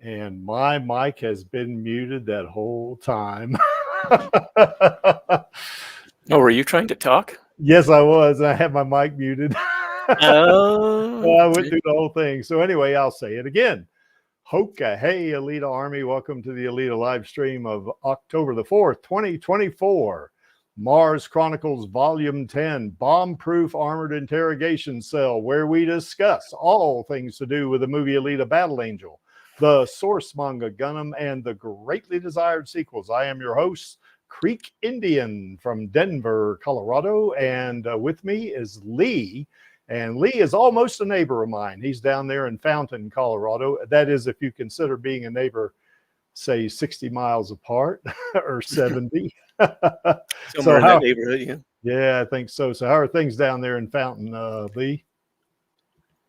And my mic has been muted that whole time. Oh, were you trying to talk? Yes, I was. I had my mic muted. Oh. I went through the whole thing. So anyway, I'll say it again. Hoka, hey, Alita Army. Welcome to the Alita live stream of October the 4th, 2024. Mars Chronicles Volume 10, Bombproof Armored Interrogation Cell, where we discuss all things to do with the movie Alita Battle Angel, the source manga Gundam, and the greatly desired sequels. I am your host, Creek Indian from Denver, Colorado, and with me is Lee. And Lee is almost a neighbor of mine. He's down there in Fountain, Colorado. That is, if you consider being a neighbor, say 60 miles apart or 70. Somewhere in that neighborhood, yeah. Yeah, I think so. So how are things down there in Fountain, Lee?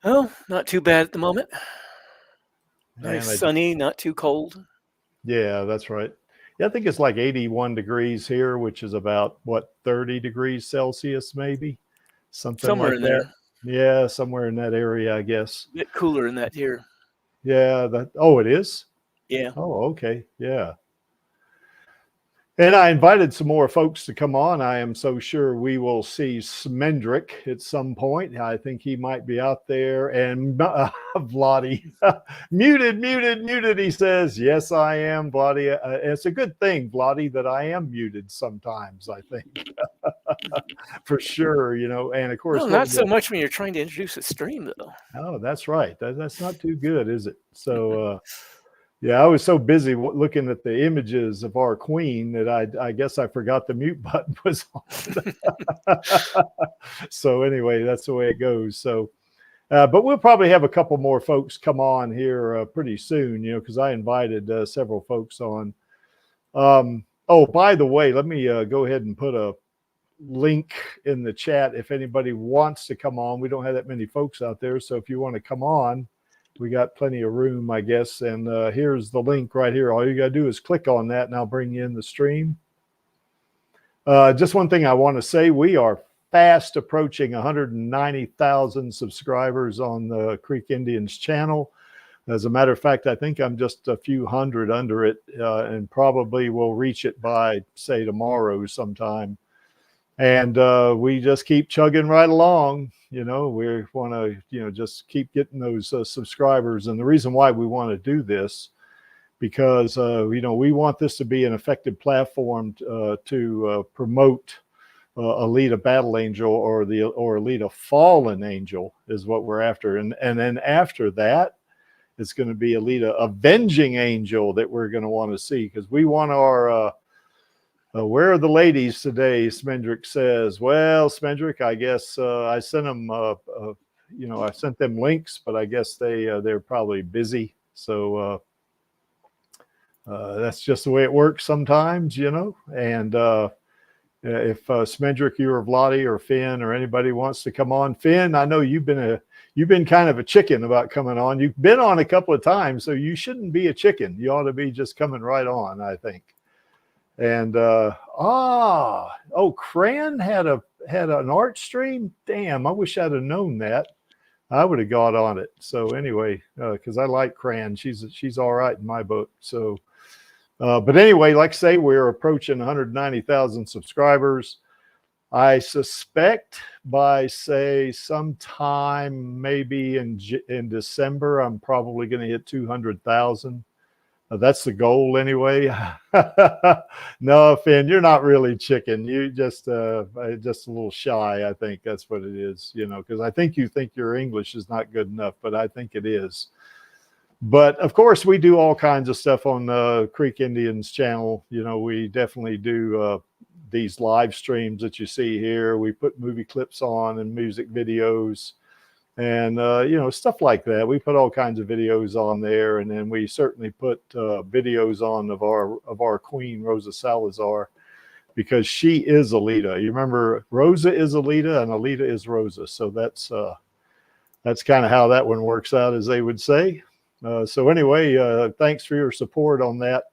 Oh, not too bad at the moment. Nice, sunny, not too cold. Yeah, that's right. Yeah, I think it's like 81 degrees here, which is about, what, 30 degrees Celsius maybe? Somewhere like in that. There. Yeah, somewhere in that area, I guess. A bit cooler in that here. Yeah, oh, it is? Yeah. Oh, okay. Yeah. And I invited some more folks to come on. I am so sure we will see Smendrick at some point. I think he might be out there. And Vladi, muted, he says. Yes, I am, Vladi. It's a good thing, Vladi, that I am muted sometimes, I think. For sure, you know. And of course, well, not so much when you're trying to introduce a stream, though. Oh, that's right. That's not too good, is it? So, yeah, I was so busy looking at the images of our queen that I guess I forgot the mute button was on. So anyway, that's the way it goes. So, but we'll probably have a couple more folks come on here pretty soon, you know, because I invited several folks on. Oh, by the way, let me go ahead and put a link in the chat if anybody wants to come on. We don't have that many folks out there, so if you want to come on, we got plenty of room, I guess. And here's the link right here. All you got to do is click on that, and I'll bring you in the stream. Just one thing I want to say, we are fast approaching 190,000 subscribers on the Creek Indians channel. As a matter of fact, I think I'm just a few hundred under it, and probably will reach it by, say, tomorrow sometime. And we just keep chugging right along. You know, we want to, you know, just keep getting those subscribers. And the reason why we want to do this, because, you know, we want this to be an effective platform to promote Alita Battle Angel or Alita Fallen Angel is what we're after. And then after that, it's going to be Alita Avenging Angel that we're going to want to see, because we want our where are the ladies today? Smendrick says. Well, Smendrick, I guess I sent them, you know, I sent them links, but I guess they're probably busy. So that's just the way it works sometimes, you know. And if Smendrick, you or Vladi or Finn or anybody wants to come on, Finn, I know you've been kind of a chicken about coming on. You've been on a couple of times, so you shouldn't be a chicken. You ought to be just coming right on, I think. And Kran had an art stream. Damn, I wish I'd have known that. I would have got on it. So anyway, because I like Kran, she's all right in my book. So, but anyway, like I say, we're approaching 190,000 subscribers. I suspect by, say, sometime maybe in December, I'm probably going to hit 200,000. That's the goal anyway. No, Finn, you're not really chicken. You just a little shy. I think that's what it is, you know, because I think you think your English is not good enough, but I think it is. But of course, we do all kinds of stuff on the Creek Indians channel. You know, we definitely do these live streams that you see here. We put movie clips on and music videos. And, you know, stuff like that. We put all kinds of videos on there. And then we certainly put videos on of our queen, Rosa Salazar, because she is Alita. You remember, Rosa is Alita and Alita is Rosa. So that's kind of how that one works out, as they would say. So anyway, thanks for your support on that.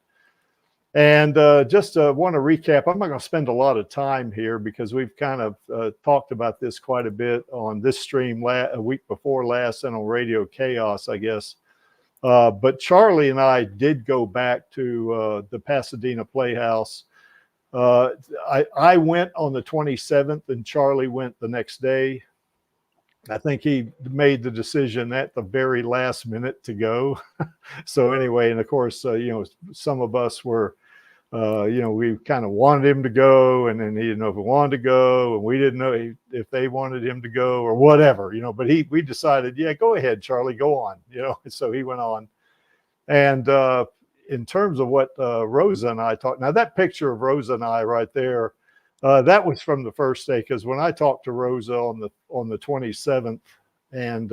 And just want to recap, I'm not going to spend a lot of time here because we've kind of talked about this quite a bit on this stream a week before last and on Radio Chaos, I guess. But Charlie and I did go back to the Pasadena Playhouse. I went on the 27th and Charlie went the next day. I think he made the decision at the very last minute to go. So anyway, and of course, some of us were, we kind of wanted him to go, and then he didn't know if he wanted to go, and we didn't know if they wanted him to go or whatever, but we decided, yeah, go ahead, Charlie, go on, so he went on. And in terms of what Rosa and I talked, now that picture of Rosa and I right there, that was from the first day, because when I talked to Rosa on the 27th, and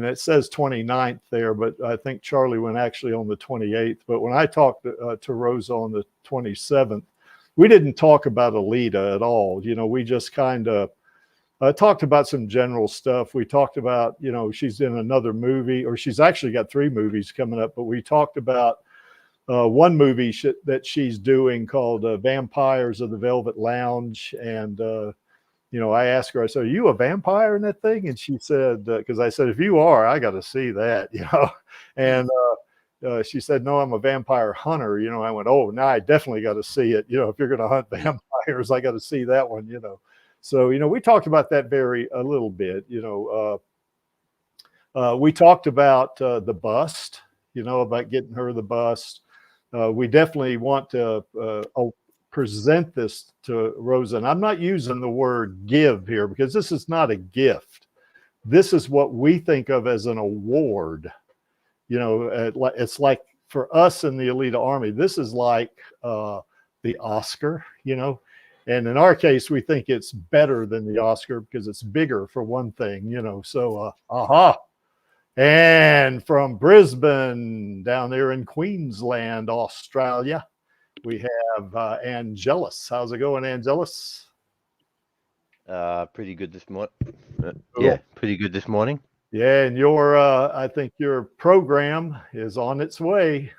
it says 29th there, but I think Charlie went actually on the 28th. But when I talked to Rosa on the 27th, we didn't talk about Alita at all. We just kind of talked about some general stuff. We talked about, she's in another movie, or she's actually got 3 movies coming up, but we talked about one movie that she's doing called Vampires of the Velvet Lounge. And, I asked her, I said, are you a vampire in that thing? And she said, because I said, if you are, I got to see that, and she said, no, I'm a vampire hunter. I went, oh, now I definitely got to see it. If you're going to hunt vampires, I got to see that one, So, we talked about that a little bit, we talked about the bust, about getting her the bust. We definitely want to present this to Rosa. And I'm not using the word give here, because this is not a gift. This is what we think of as an award. It's like for us in the Alita Army, this is like the Oscar, and in our case, we think it's better than the Oscar because it's bigger, for one thing, so aha. And from Brisbane, down there in Queensland, Australia, we have Angelus. How's it going, Angelus? Pretty good this morning. Yeah, pretty good this morning. Yeah, and I think your program is on its way.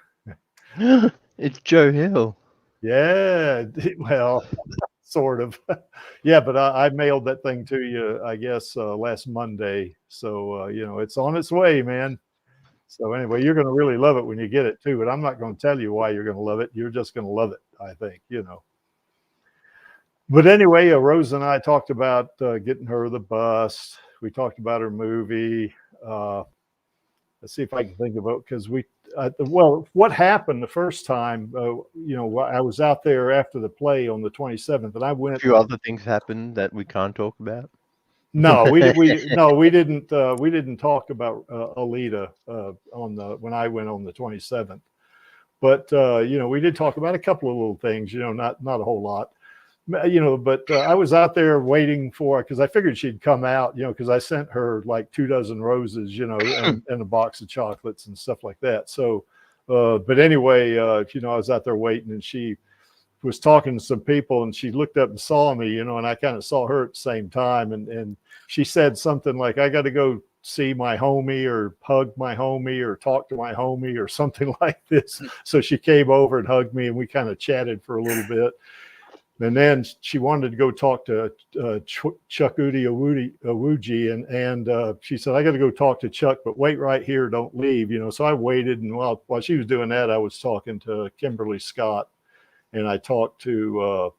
It's Joe Hill. Yeah, well, sort of. Yeah, but I mailed that thing to you, I guess, last Monday. So, it's on its way, man. So anyway, you're going to really love it when you get it too, but I'm not going to tell you why you're going to love it. You're just going to love it, I think, But anyway, Rose and I talked about getting her the bust. We talked about her movie. Let's see if I can think of it, because what happened the first time, I was out there after the play on the 27th, and I went. A few other things happened that we can't talk about. No, we didn't talk about Alita when I went on the 27th, but we did talk about a couple of little things, not a whole lot, but I was out there waiting because I figured she'd come out, because I sent her like 24 roses, and a box of chocolates and stuff like that. So, but anyway, I was out there waiting, and she was talking to some people, and she looked up and saw me, and I kind of saw her at the same time. And she said something like, I got to go see my homie, or hug my homie, or talk to my homie, or something like this. So she came over and hugged me, and we kind of chatted for a little bit. And then she wanted to go talk to Chuck Awuji, and she said, I got to go talk to Chuck, but wait right here, don't leave. So I waited, and while she was doing that, I was talking to Kimberly Scott. And I talked to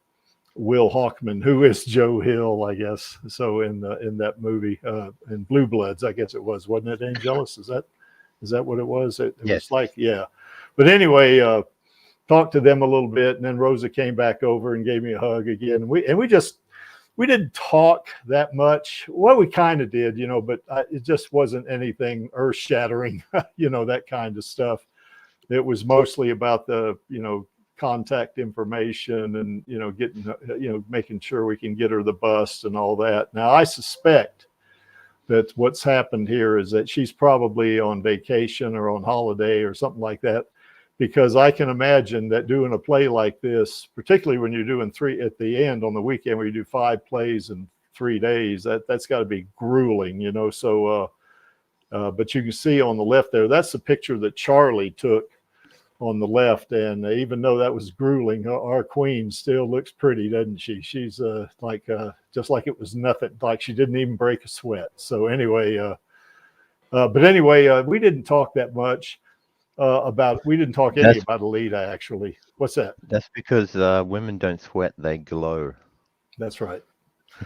Will Hawkman, who is Joe Hill, I guess. So in that movie, in Blue Bloods, I guess it was, wasn't it, Angelus? Is that what it was? It Yes. was like, yeah. But anyway, talked to them a little bit, and then Rosa came back over and gave me a hug again. And we didn't talk that much. Well, we kind of did, but it just wasn't anything earth shattering, that kind of stuff. It was mostly about the, contact information and, getting, making sure we can get her the bust and all that. Now, I suspect that what's happened here is that she's probably on vacation or on holiday or something like that, because I can imagine that doing a play like this, particularly when you're doing 3 at the end on the weekend, where you do 5 plays in 3 days, that's got to be grueling, So, but you can see on the left there, that's the picture that Charlie took on the left. And even though that was grueling, our queen still looks pretty, doesn't she? She's just like it was nothing, like she didn't even break a sweat. So anyway, we didn't talk that much. We didn't talk any about Alita, actually. What's that? That's because women don't sweat; they glow. That's right.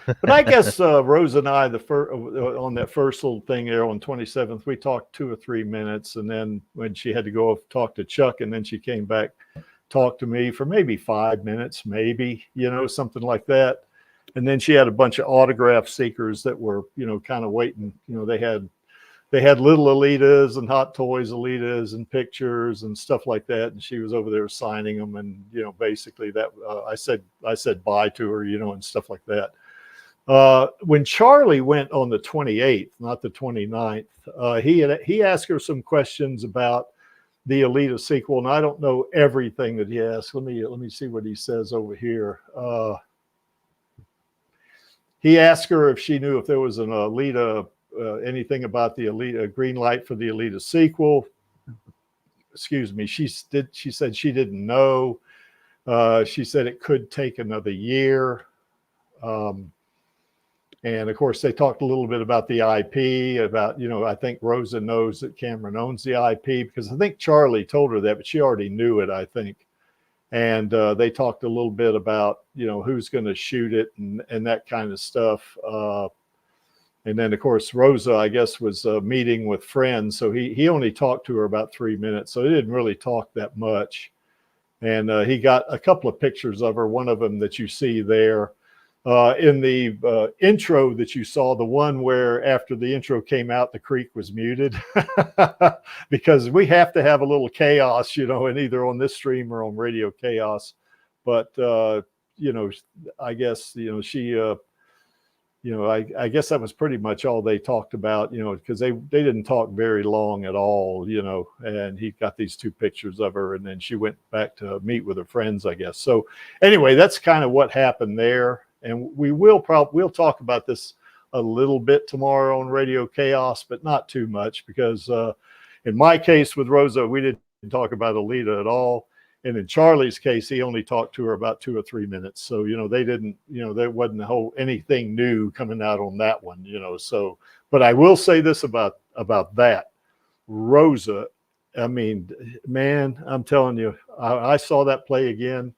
But I guess Rose and I, on that first little thing there on 27th, we talked 2 or 3 minutes, and then when she had to go talk to Chuck, and then she came back, talked to me for maybe 5 minutes, maybe, something like that. And then she had a bunch of autograph seekers that were, kind of waiting. They had little Alitas and Hot Toys Alitas and pictures and stuff like that, and she was over there signing them, and basically that I said bye to her, and stuff like that. When Charlie went on the 28th, not the 29th, he asked her some questions about the Alita sequel, and I don't know everything that he asked. Let me see what he says over here. He asked her if she knew if there was an Alita, anything about the Alita green light for the Alita sequel. Excuse me. She said she didn't know. She said it could take another year. And of course, they talked a little bit about the IP, about, I think Rosa knows that Cameron owns the IP, because I think Charlie told her that, but she already knew it, I think. And they talked a little bit about, who's going to shoot it and that kind of stuff. And then, of course, Rosa, I guess, was meeting with friends. So he only talked to her about 3 minutes. So he didn't really talk that much. And he got a couple of pictures of her, one of them that you see there. In the intro that you saw, the one where after the intro came out, the creek was muted because we have to have a little chaos, and either on this stream or on Radio Chaos. But, I guess, she, I guess that was pretty much all they talked about, because they didn't talk very long at all, and he got these 2 pictures of her, and then she went back to meet with her friends, I guess. So anyway, that's kind of what happened there. And we'll talk about this a little bit tomorrow on Radio Chaos, but not too much, because in my case with Rosa, we didn't talk about Alita at all. And in Charlie's case, he only talked to her about 2 or 3 minutes. So, they didn't, there wasn't anything new coming out on that one, so, but I will say this about that. Rosa, I mean, man, I'm telling you, I saw that play again.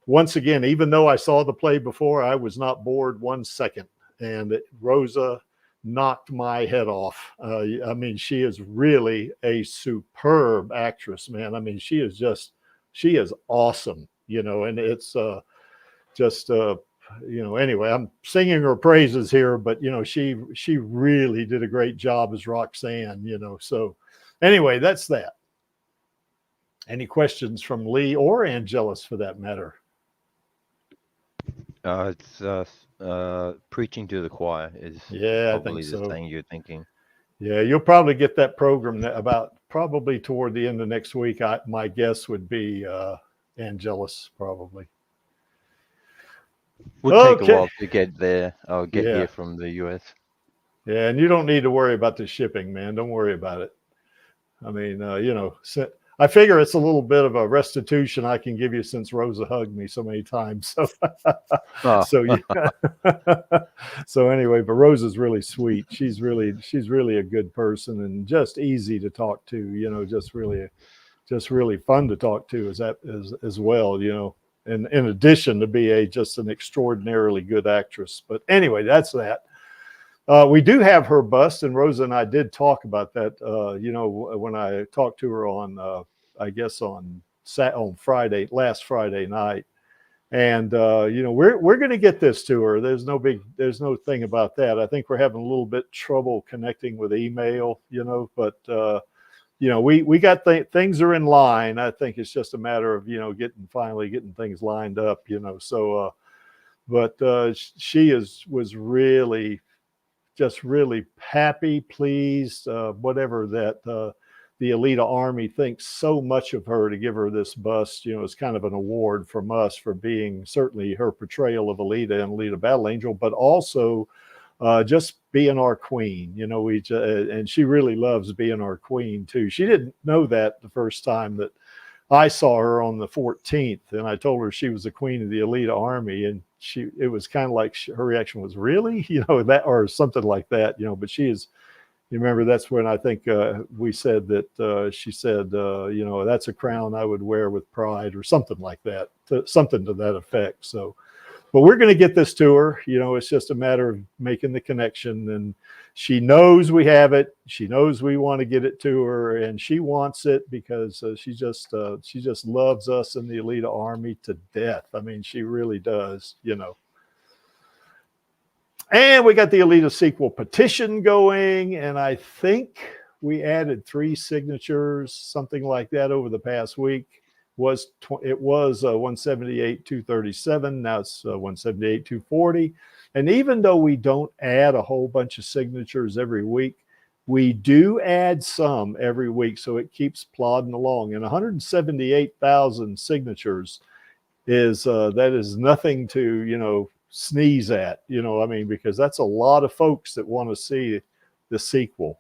Once again, even though I saw the play before, I was not bored 1 second. And Rosa knocked my head off. I mean, she is really a superb actress, man. I mean, she is awesome, and it's anyway, I'm singing her praises here, but, she really did a great job as Roxanne, so anyway, that's that. Any questions from Lee or Angelus for that matter? It's preaching to the choir is I probably think so. The thing you're thinking. Yeah, you'll probably get that program about probably toward the end of next week. My guess would be Angelus, probably. Would take a while to get there. I'll get here from the US. Yeah, and you don't need to worry about the shipping, man. Don't worry about it. I mean, I figure it's a little bit of a restitution I can give you since Rosa hugged me so many times. So, so anyway, but Rosa's really sweet. She's really a good person and just easy to talk to. Just really fun to talk to as well. And in addition to be just an extraordinarily good actress. But anyway, that's that. We do have her bust, and Rosa and I did talk about that, when I talked to her on, I guess on last Friday night. And, we're going to get this to her. There's no thing about that. I think we're having a little bit trouble connecting with email, but, we got things are in line. I think it's just a matter of, finally getting things lined up, so, but she was really, just really happy, pleased, whatever that the Alita Army thinks so much of her to give her this bust. It's kind of an award from us for being certainly her portrayal of Alita and Alita Battle Angel, but also just being our queen. And she really loves being our queen too. She didn't know that the first time that I saw her on the 14th, and I told her she was the queen of the Alita Army, and it was kind of like her reaction was, really, that, or something like that, but she is, You remember that's when I think we said that she said, you know, that's a crown I would wear with pride or something like that, something to that effect. So, but we're going to get this to her. You know, it's just a matter of making the connection, and she knows we have it. She knows we want to get it to her, and she wants it because she just loves us in the Alita Army to death. I mean, she really does, you know. And we got the Alita sequel petition going, and I think we added 3 signatures, something like that, over the past week. It was 178,237. Now it's 178,240. And even though we don't add a whole bunch of signatures every week, we do add some every week, so it keeps plodding along. And 178,000 signatures is that is nothing to, you know, sneeze at, you know. I mean, because that's a lot of folks that want to see the sequel,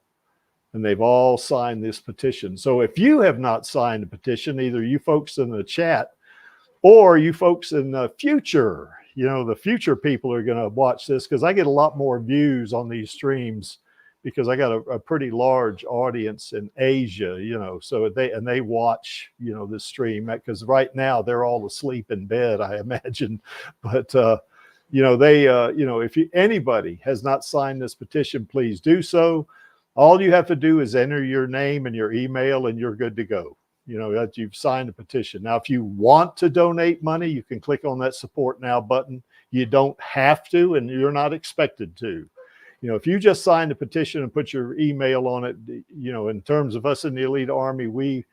and they've all signed this petition. So if you have not signed a petition, either you folks in the chat or you folks in the future, you know, the future people are going to watch this, because I get a lot more views on these streams because I got a pretty large audience in Asia, you know, so they watch, you know, this stream, because right now they're all asleep in bed, I imagine. But you know, you know, if anybody has not signed this petition, please do so. All you have to do is enter your name and your email, and you're good to go. You know, that you've signed a petition. Now, if you want to donate money, you can click on that support now button. You don't have to, and you're not expected to. You know, if you just signed a petition and put your email on it, you know, in terms of us in the Alita Army, we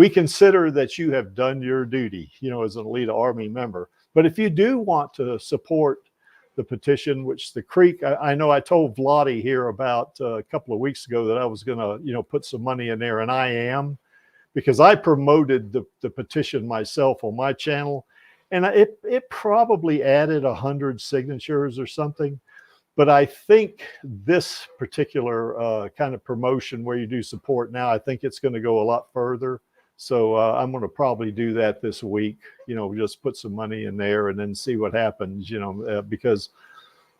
consider that you have done your duty, you know, as an Alita Army member. But if you do want to support the petition, which the Creek, I know I told Vladi here about a couple of weeks ago that I was going to, you know, put some money in there, and I am, because I promoted the petition myself on my channel, and it probably added 100 signatures or something. But I think this particular kind of promotion where you do support now, I think it's going to go a lot further. So I'm going to probably do that this week, you know, just put some money in there and then see what happens, you know, because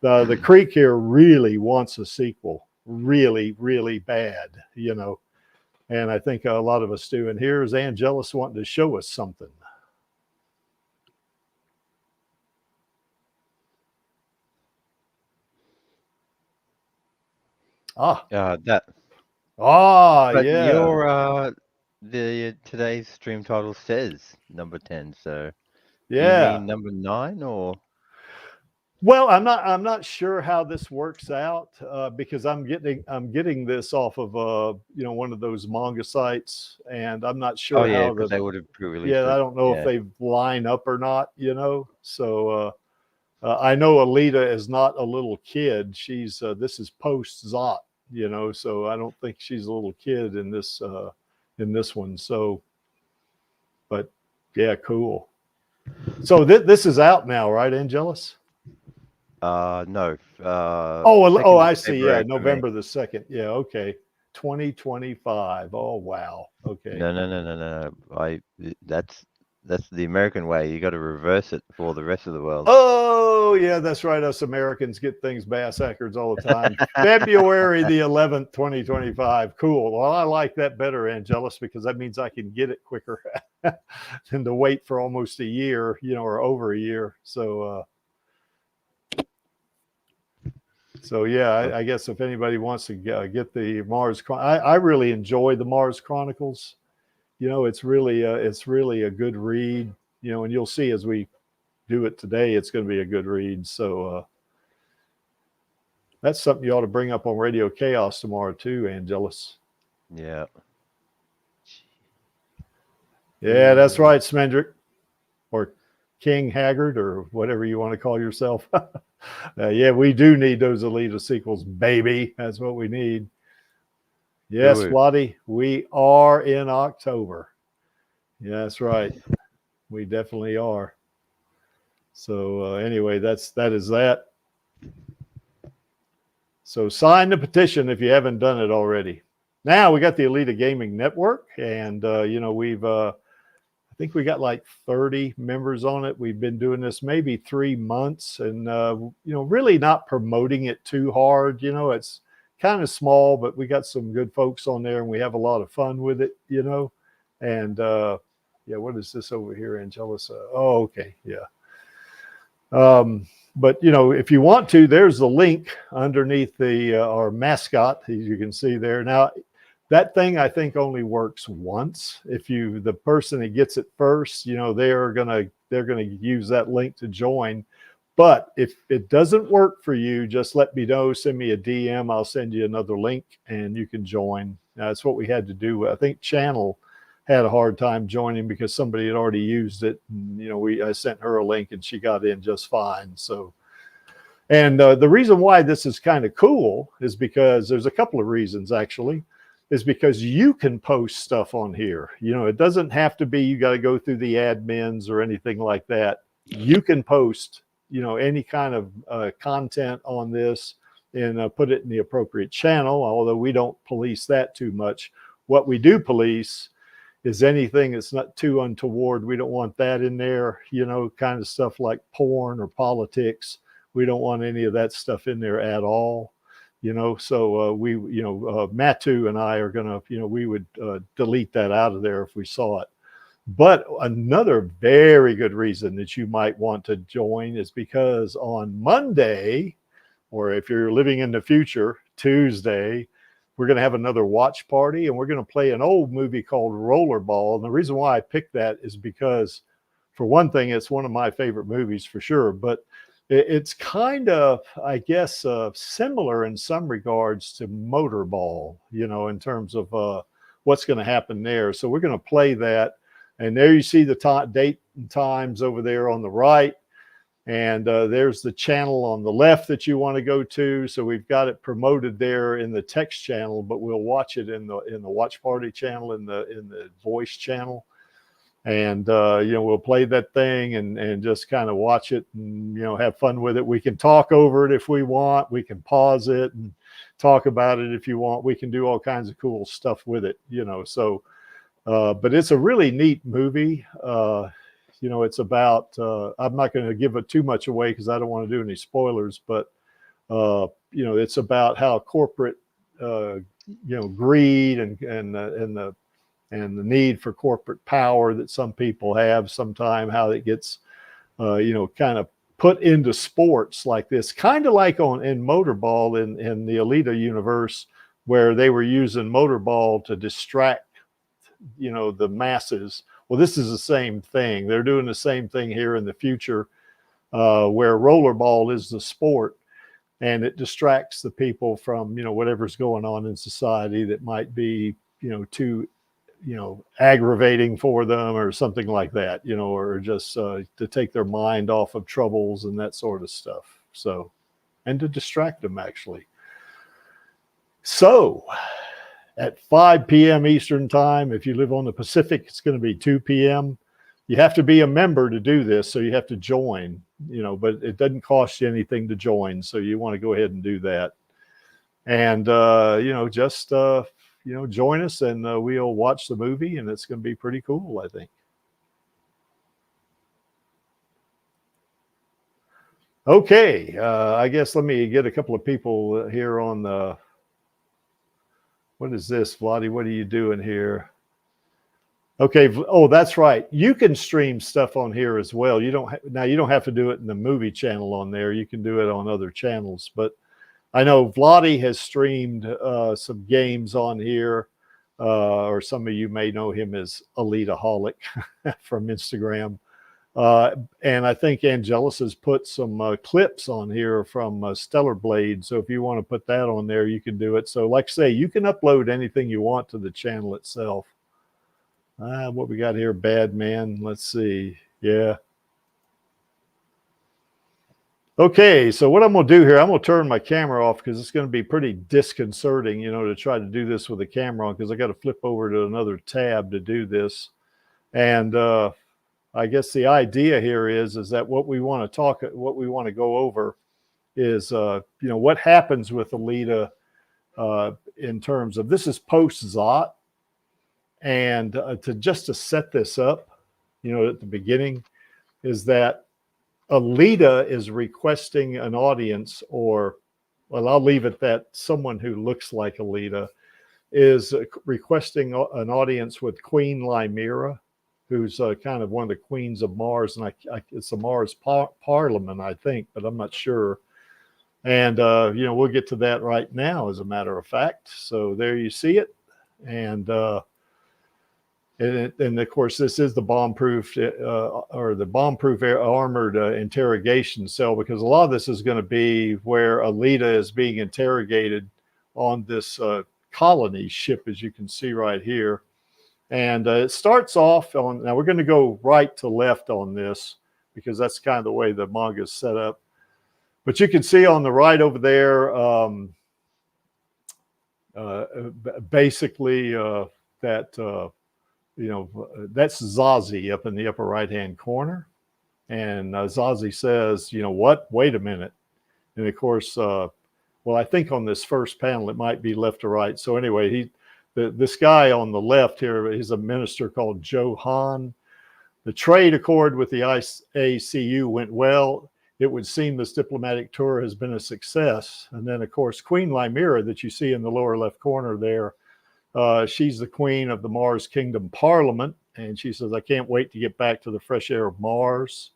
the Creek here really wants a sequel, really, really bad, you know, and I think a lot of us do. And here's Angelus wanting to show us something. That. But Yeah. your Today's stream title says number 10. So yeah. you mean number 9 or? Well, I'm not sure how this works out because I'm getting this off of you know, one of those manga sites, and I'm not sure how they would have pre-released. Yeah, I don't know if they line up or not, you know. So I know Alita is not a little kid. She's this is post Zot, you know, so I don't think she's a little kid in this one. So, but yeah, cool. So this is out now, right, Angelus? No. I see. Yeah, November the 2nd. Yeah, okay. 2025. Oh wow. Okay. No. That's the American way. You got to reverse it for the rest of the world. Oh yeah, that's right. Us Americans get things backwards all the time. February the 11th, 2025. Cool. Well, I like that better, Angelus, because that means I can get it quicker than to wait for almost a year, you know, or over a year. So yeah, I guess if anybody wants to get the Mars, I really enjoy the Mars Chronicles. You know, it's really a good read. You know, and you'll see as we do it today, it's going to be a good read. So that's something you ought to bring up on Radio Chaos tomorrow too, Angelus. Yeah. Yeah, that's right, Smendrick, or King Haggard, or whatever you want to call yourself. Yeah, we do need those Alita sequels, baby. That's what we need. Yes, Vladi, we are in October. Yeah, that's right. We definitely are. So anyway, that is that. So sign the petition if you haven't done it already. Now we got the Alita Gaming Network, and you know, we've I think we got like 30 members on it. We've been doing this maybe 3 months, and you know, really not promoting it too hard. You know, it's kind of small, but we got some good folks on there, and we have a lot of fun with it, you know. And yeah, what is this over here, Angelus? Oh, okay, yeah. But you know, if you want to, there's the link underneath the our mascot, as you can see there. Now, that thing I think only works once. If you, the person that gets it first, you know, they're gonna use that link to join. But if it doesn't work for you, just let me know. Send me a DM. I'll send you another link, and you can join. That's what we had to do. I think Channel had a hard time joining because somebody had already used it. And, you know, I sent her a link and she got in just fine. So, and the reason why this is kind of cool is because there's a couple of reasons actually, is because you can post stuff on here. You know, it doesn't have to be, you got to go through the admins or anything like that. You can post, you know, any kind of content on this and put it in the appropriate channel, although we don't police that too much. What we do police is anything that's not too untoward. We don't want that in there, you know, kind of stuff like porn or politics. We don't want any of that stuff in there at all, you know. So we, you know, Matu and I are going to, you know, we would delete that out of there if we saw it. But another very good reason that you might want to join is because on Monday, or if you're living in the future, Tuesday, we're going to have another watch party, and we're going to play an old movie called Rollerball. And the reason why I picked that is because, for one thing, it's one of my favorite movies for sure, but it's kind of, I guess, similar in some regards to Motorball, you know, in terms of what's going to happen there. So we're going to play that. And there you see the date and times over there on the right. And there's the channel on the left that you want to go to. So we've got it promoted there in the text channel, but we'll watch it in the watch party channel, in the voice channel. And you know, we'll play that thing and just kind of watch it and, you know, have fun with it. We can talk over it if we want. We can pause it and talk about it if you want. We can do all kinds of cool stuff with it, you know. So but it's a really neat movie. You know, it's about, I'm not going to give it too much away because I don't want to do any spoilers, but, you know, it's about how corporate, you know, greed and the need for corporate power that some people have sometimes, how it gets, you know, kind of put into sports like this, kind of like in Motorball in the Alita universe, where they were using Motorball to distract, you know, the masses. Well, this is the same thing. They're doing the same thing here in the future, where rollerball is the sport, and it distracts the people from, you know, whatever's going on in society that might be, you know, too, you know, aggravating for them or something like that, you know, or just to take their mind off of troubles and that sort of stuff. So, and to distract them actually. So, at 5 p.m. Eastern time. If you live on the Pacific, it's going to be 2 p.m. You have to be a member to do this, so you have to join, you know, but it doesn't cost you anything to join, so you want to go ahead and do that. And, you know, just, you know, join us, and we'll watch the movie, and it's going to be pretty cool, I think. Okay, I guess let me get a couple of people here on the... What is this, Vladdy? What are you doing here? Okay. Oh, that's right. You can stream stuff on here as well. You don't now. You don't have to do it in the movie channel on there. You can do it on other channels. But I know Vladdy has streamed some games on here, or some of you may know him as Alita-holic from Instagram. And I think Angelus has put some clips on here from Stellar Blade. So if you want to put that on there, you can do it. So like I say, you can upload anything you want to the channel itself. What we got here, Bad Man. Let's see. Yeah. Okay, so what I'm going to do here, I'm going to turn my camera off because it's going to be pretty disconcerting, you know, to try to do this with a camera on, because I got to flip over to another tab to do this. And I guess the idea here is that what we want to go over is, you know, what happens with Alita in terms of, this is post-Zot. And to set this up, you know, at the beginning, is that Alita is requesting an audience, or well, I'll leave it that someone who looks like Alita is requesting an audience with Queen Limera, who's kind of one of the queens of Mars, and it's a Mars Parliament, I think, but I'm not sure. And we'll get to that right now, as a matter of fact. So there you see it, and of course, this is the bomb-proof or the bomb-proof armored interrogation cell, because a lot of this is going to be where Alita is being interrogated on this colony ship, as you can see right here. And it starts off on, now we're going to go right to left on this because that's kind of the way the manga is set up. But you can see on the right over there, basically that, that's Zazie up in the upper right-hand corner. And Zazie says, you know what, wait a minute. And of course, well, I think on this first panel, it might be left to right. So anyway, this guy on the left here, he's a minister called Joe Han. The trade accord with the IACU went well. It would seem this diplomatic tour has been a success. And then, of course, Queen Limera that you see in the lower left corner there, she's the queen of the Mars Kingdom Parliament. And she says, I can't wait to get back to the fresh air of Mars.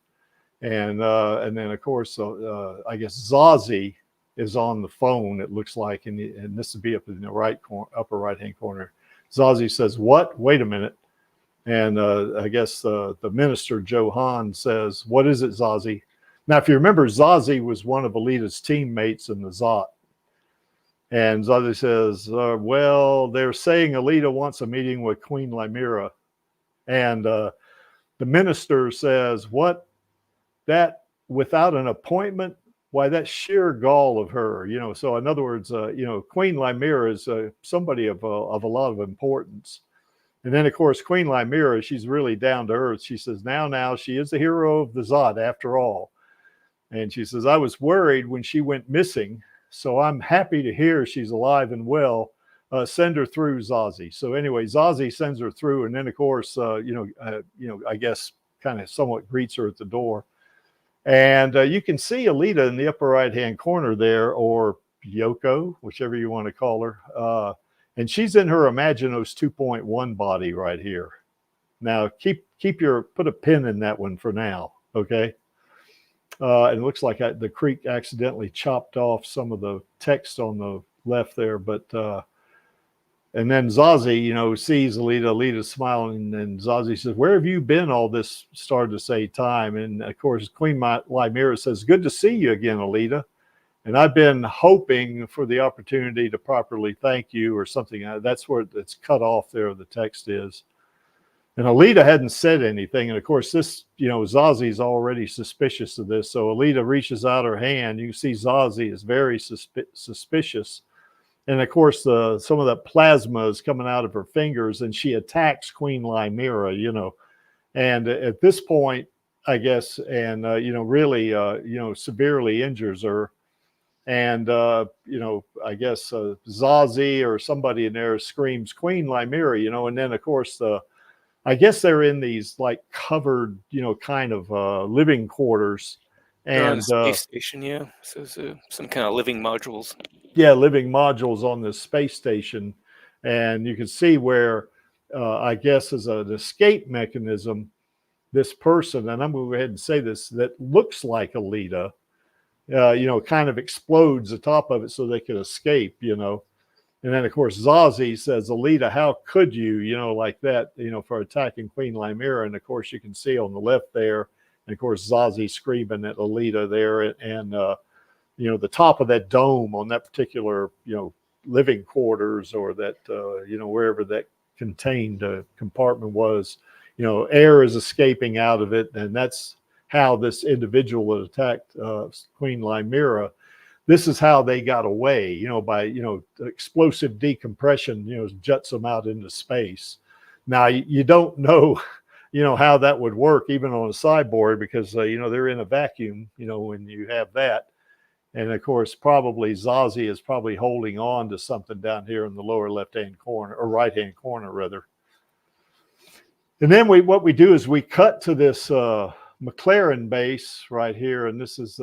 And then, of course, I guess Zazie is on the phone, it looks like, and this would be up in the upper right-hand corner. Zazie says, what? Wait a minute. And I guess the minister, Joe Han, says, what is it, Zazie? Now, if you remember, Zazie was one of Alita's teammates in the Zot. And Zazie says, well, they're saying Alita wants a meeting with Queen Limera. And the minister says, what? That without an appointment? Why, that's sheer gall of her, So in other words, Queen Limera is somebody of a lot of importance. And then, of course, Queen Limera, she's really down to earth. She says, now, she is the hero of the Zod after all. And she says, I was worried when she went missing, so I'm happy to hear she's alive and well. Send her through, Zazie. So anyway, Zazie sends her through, and then, of course, I guess kind of somewhat greets her at the door. And you can see Alita in the upper right-hand corner there, or Yoko, whichever you want to call her. And she's in her Imaginos 2.1 body right here. Now, put a pin in that one for now, okay? And it looks like the creek accidentally chopped off some of the text on the left there, but and then Zazie, sees Alita's smiling, and Zazie says, where have you been all this, started to say time. And of course, Queen Limera says, good to see you again, Alita. And I've been hoping for the opportunity to properly thank you, or something. That's where it's cut off there, the text is. And Alita hadn't said anything. And of course, this, Zazie's already suspicious of this. So Alita reaches out her hand. You can see Zazie is very suspicious. And of course, some of that plasma is coming out of her fingers, and she attacks Queen Limera, And at this point, I guess, and, really, severely injures her. And, I guess Zazie or somebody in there screams, Queen Limera, and then, of course, I guess they're in these like covered, kind of living quarters. And space station, yeah. So some kind of living modules. Yeah, living modules on this space station. And you can see where, I guess, as an escape mechanism, this person, and I'm going to go ahead and say this, that looks like Alita, kind of explodes the top of it so they can escape, And then, of course, Zazie says, Alita, how could you, like that, for attacking Queen Limera. And, of course, you can see on the left there, and, of course, Zazie screaming at Alita there. And the top of that dome on that particular, living quarters, or that, wherever that contained compartment was, air is escaping out of it. And that's how this individual that attacked Queen Limera, this is how they got away, by, explosive decompression, juts them out into space. Now, you don't know, how that would work even on a cyborg, because, they're in a vacuum, when you have that. And of course, probably Zazie is probably holding on to something down here in the lower left-hand corner, or right-hand corner rather. And then what we do is we cut to this McLaren base right here. And this is,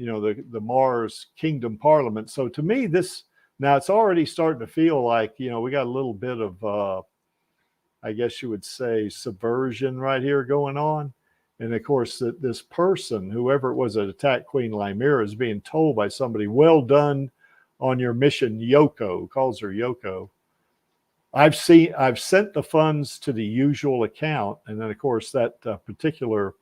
the Mars Kingdom Parliament. So to me, now it's already starting to feel like, we got a little bit of, I guess you would say, subversion right here going on. And of course, that this person, whoever it was that attacked Queen Limera, is being told by somebody, well done on your mission, Yoko, calls her Yoko. I've sent the funds to the usual account. And then of course, that particular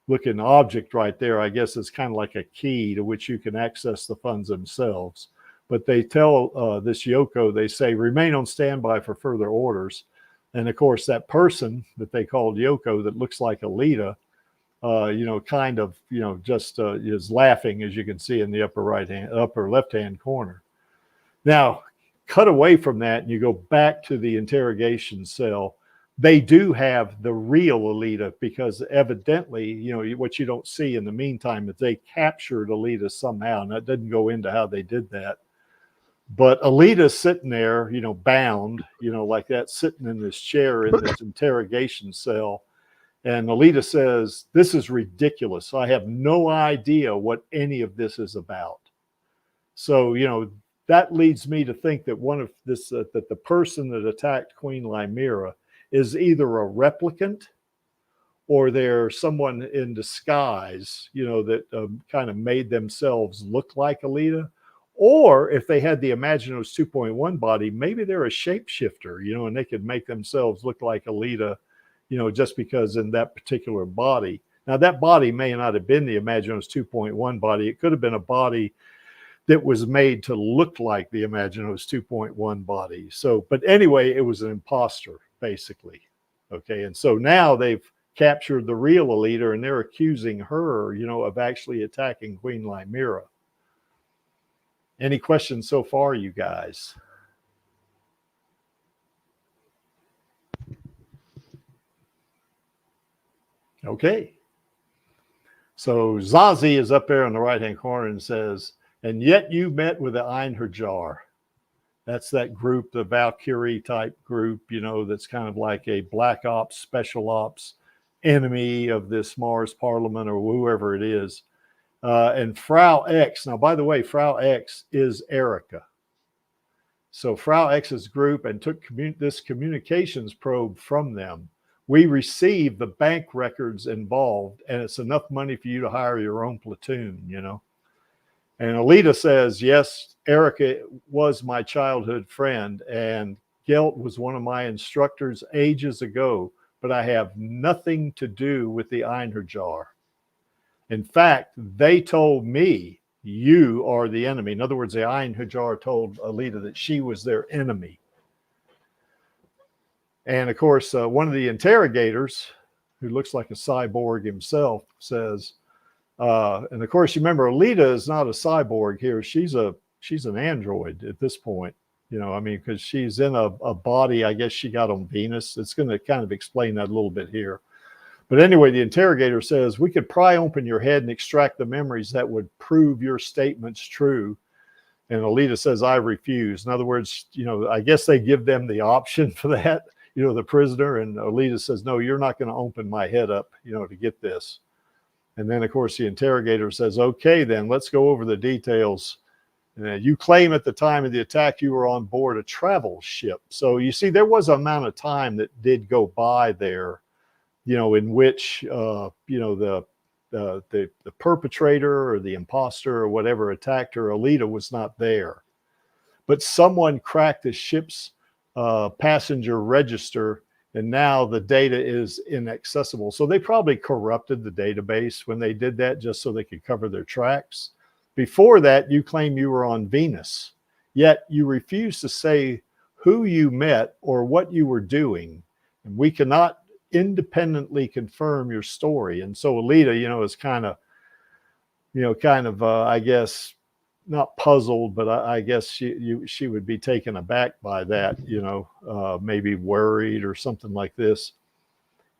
looking object right there, I guess is kind of like a key to which you can access the funds themselves. But they tell this Yoko, they say, remain on standby for further orders. And of course, that person that they called Yoko that looks like Alita, kind of, just is laughing, as you can see in the upper left-hand corner. Now, cut away from that and you go back to the interrogation cell. They do have the real Alita, because evidently, what you don't see in the meantime is they captured Alita somehow. And that doesn't go into how they did that. But Alita's sitting there, bound, like that, sitting in this chair in this interrogation cell. And Alita says, this is ridiculous. I have no idea what any of this is about. So, that leads me to think that that the person that attacked Queen Limera is either a replicant or they're someone in disguise, that kind of made themselves look like Alita. Or if they had the Imaginos 2.1 body, maybe they're a shapeshifter, and they could make themselves look like Alita, just because in that particular body. Now, that body may not have been the Imaginos 2.1 body. It could have been a body that was made to look like the Imaginos 2.1 body. So, but anyway, it was an imposter, basically. Okay, and so now they've captured the real Alita, and they're accusing her, of actually attacking Queen Limera. Any questions so far, you guys? Okay. So Zazie is up there in the right-hand corner and says, and yet you met with the Einherjar. That's that group, the Valkyrie type group, that's kind of like a black ops, special ops enemy of this Mars Parliament or whoever it is. And Frau X, now, by the way, Frau X is Erica. So Frau X's group and took this communications probe from them. We received the bank records involved, and it's enough money for you to hire your own platoon, And Alita says, yes, Erica was my childhood friend, and Gelt was one of my instructors ages ago, but I have nothing to do with the Einherjar. In fact, they told me you are the enemy. In other words, the Einherjar told Alita that she was their enemy. And of course, one of the interrogators, who looks like a cyborg himself, says, and of course, you remember, Alita is not a cyborg here. She's an android at this point, because she's in a body, I guess she got on Venus. It's going to kind of explain that a little bit here. But anyway, the interrogator says, we could pry open your head and extract the memories that would prove your statements true. And Alita says, I refuse. In other words, I guess they give them the option for that, the prisoner. And Alita says, no, you're not going to open my head up, to get this. And then, of course, the interrogator says, okay, then let's go over the details. You claim at the time of the attack you were on board a travel ship. So you see, there was an amount of time that did go by there, in which, the perpetrator or the imposter or whatever attacked her, Alita was not there. But someone cracked the ship's passenger register, and now the data is inaccessible. So they probably corrupted the database when they did that, just so they could cover their tracks. Before that, you claim you were on Venus, yet you refuse to say who you met or what you were doing. And we cannot independently confirm your story. And so Alita, is kind of, I guess, not puzzled, but I guess she would be taken aback by that, maybe worried or something like this.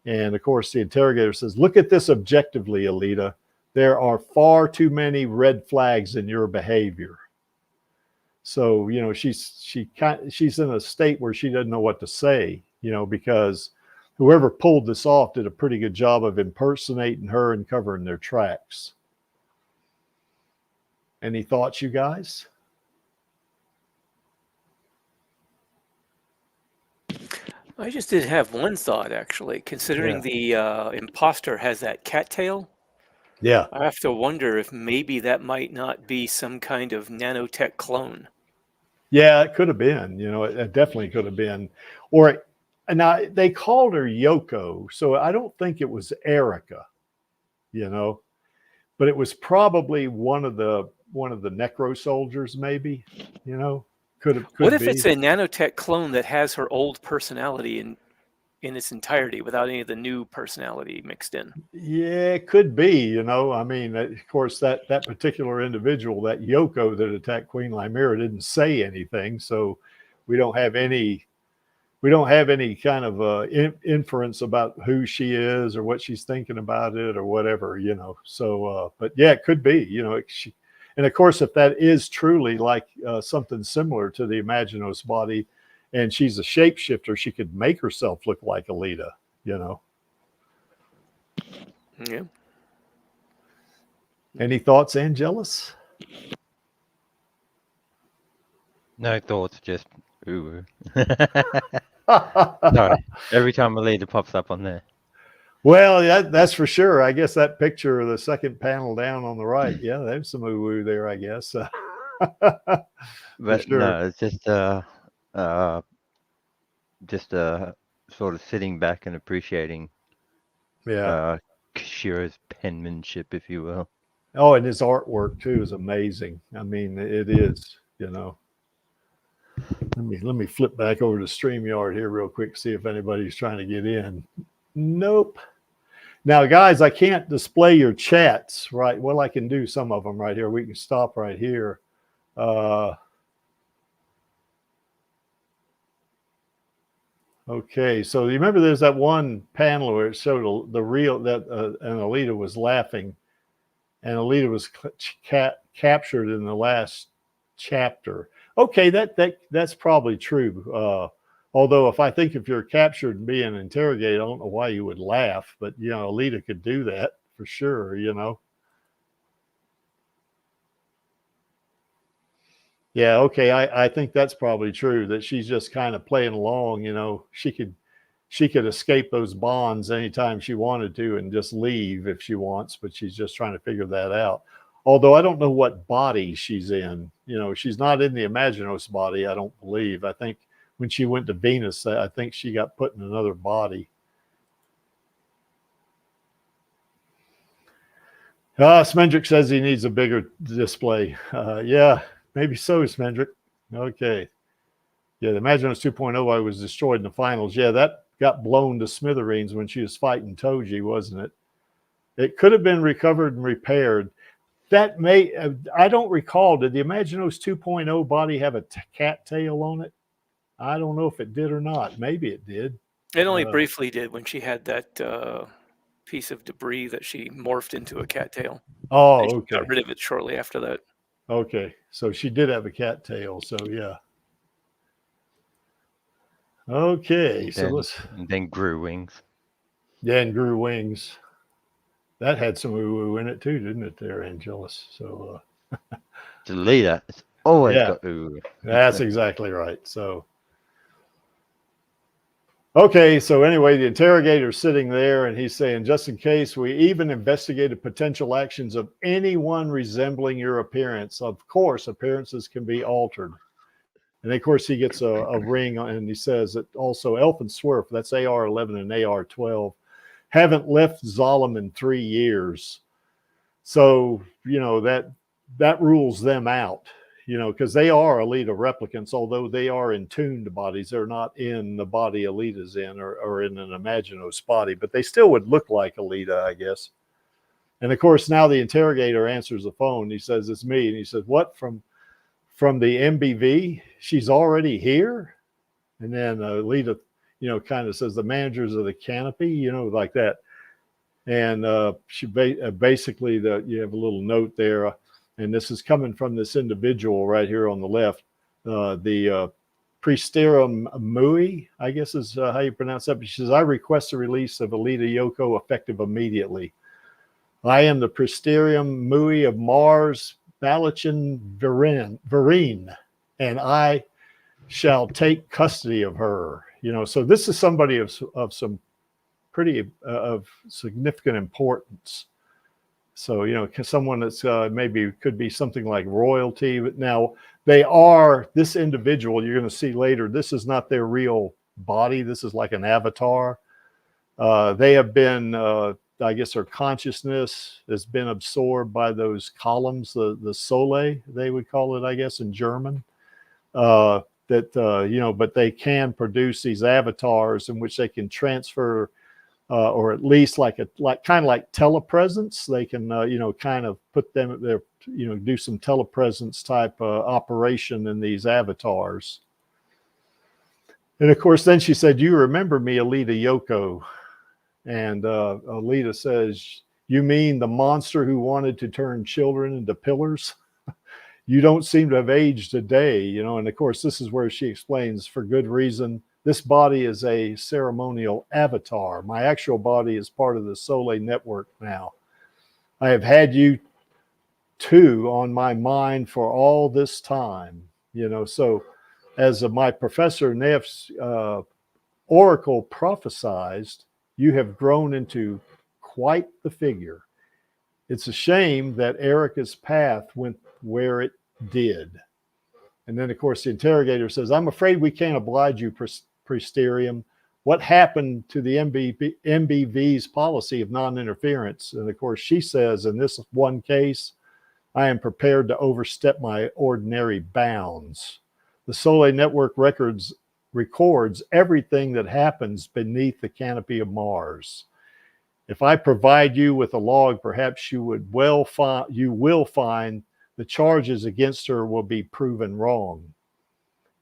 And of course, the interrogator says, look at this objectively, Alita. There are far too many red flags in your behavior. So, she's in a state where she doesn't know what to say, because whoever pulled this off did a pretty good job of impersonating her and covering their tracks. Any thoughts, you guys? I just did have one thought, actually. Considering the imposter has that cattail, Yeah. I have to wonder if maybe that might not be some kind of nanotech clone. Yeah, it could have been. It definitely could have been. Or, now they called her Yoko, so I don't think it was Erica. But it was probably one of the necro soldiers, maybe. Could What if be. it's a nanotech clone that has her old personality in its entirety without any of the new personality mixed in? Yeah, it could be. I mean, of course, that particular individual, that Yoko that attacked Queen Lymira, didn't say anything, so we don't have any kind of inference about who she is or what she's thinking about it or whatever. So, but yeah, it could be. And of course, if that is truly like something similar to the Imaginos body, and she's a shapeshifter, she could make herself look like Alita. Yeah. Any thoughts, Angelus? No thoughts, just ooh. Sorry. Every time Alita pops up on there. Well, that's for sure. I guess that picture, the second panel down on the right, yeah, there's some ooh there, I guess. But sure. no, it's just sort of sitting back and appreciating Kishira's penmanship, if you will. Oh, and his artwork too is amazing. I mean, it is. Let me flip back over to StreamYard here real quick, see if anybody's trying to get in. Nope. Now, guys, I can't display your chats, right? Well, I can do some of them right here. We can stop right here. Okay, so you remember there's that one panel where it showed the real that and Alita was laughing, and Alita was captured in the last chapter. Okay, that's probably true. Although if you're captured and being interrogated, I don't know why you would laugh, but Alita could do that for sure. Yeah, okay, I think that's probably true, that she's just kind of playing along. She could escape those bonds anytime she wanted to and just leave if she wants, but she's just trying to figure that out. Although I don't know what body she's in. She's not in the Imaginos body, I don't believe. I think when she went to Venus, I think she got put in another body. Smendrick says he needs a bigger display. Yeah, maybe so, Smendrick. Okay. Yeah, the Imaginos 2.0 I was destroyed in the finals. Yeah, that got blown to smithereens when she was fighting Toji, wasn't it? It could have been recovered and repaired. That may, I don't recall, did the Imaginos 2.0 body have a cat tail on it? I don't know if it did or not. Maybe it did. It only briefly did when she had that piece of debris that she morphed into a cattail. Oh, and she okay. got rid of it shortly after that. Okay, so she did have a cat tail, so yeah. Okay, and then grew wings. Yeah, and grew wings. That had some ooh in it too, didn't it, there, Angelus? So Alita, it's always got ooh. That's exactly right. So okay, so anyway, the interrogator's sitting there and he's saying, just in case, we even investigated potential actions of anyone resembling your appearance. Of course, appearances can be altered. And of course, he gets a ring, and he says that also Elf and Swerf, that's AR-11 and AR-12, haven't left Zalem in 3 years. So, that rules them out, because they are Alita replicants, although they are in tuned bodies. They're not in the body Alita's in or in an Imaginos body, but they still would look like Alita, I guess. And of course, now the interrogator answers the phone. He says, it's me. And he says, what, from the MBV? She's already here? And then Alita, kind of says, the managers of the canopy, like that. And she basically, you have a little note there, and this is coming from this individual right here on the left, the Priesterum Mui, I guess is how you pronounce that. She says, I request the release of Alita Yoko effective immediately. I am the Priesterum Mui of Mars, Balachin Vereen, and I shall take custody of her. You know, so this is somebody of some pretty of significant importance. So, you know, someone that's maybe could be something like royalty. But now this individual you're going to see later, this is not their real body. This is like an avatar. They have been, I guess their consciousness has been absorbed by those columns, the Soleil, they would call it, I guess, in German. You know, but they can produce these avatars in which they can transfer, or at least kind of like telepresence. They can, you know, kind of put them there, you know, do some telepresence type operation in these avatars. And of course, then she said, "You remember me, Alita Yoko?" And Alita says, "You mean the monster who wanted to turn children into pillars? You don't seem to have aged a day," you know. And of course, this is where she explains, for good reason, this body is a ceremonial avatar. My actual body is part of the Soleil network now. I have had you two on my mind for all this time, you know. So as my professor Neff's oracle prophesied, you have grown into quite the figure. It's a shame that Erica's path went where it did. And then, of course, the interrogator says, "I'm afraid we can't oblige you, Presterium. What happened to the MBV's policy of non-interference?" And of course, she says, "In this one case, I am prepared to overstep my ordinary bounds. The Soleil Network records everything that happens beneath the canopy of Mars. If I provide you with a log, perhaps you will find the charges against her will be proven wrong."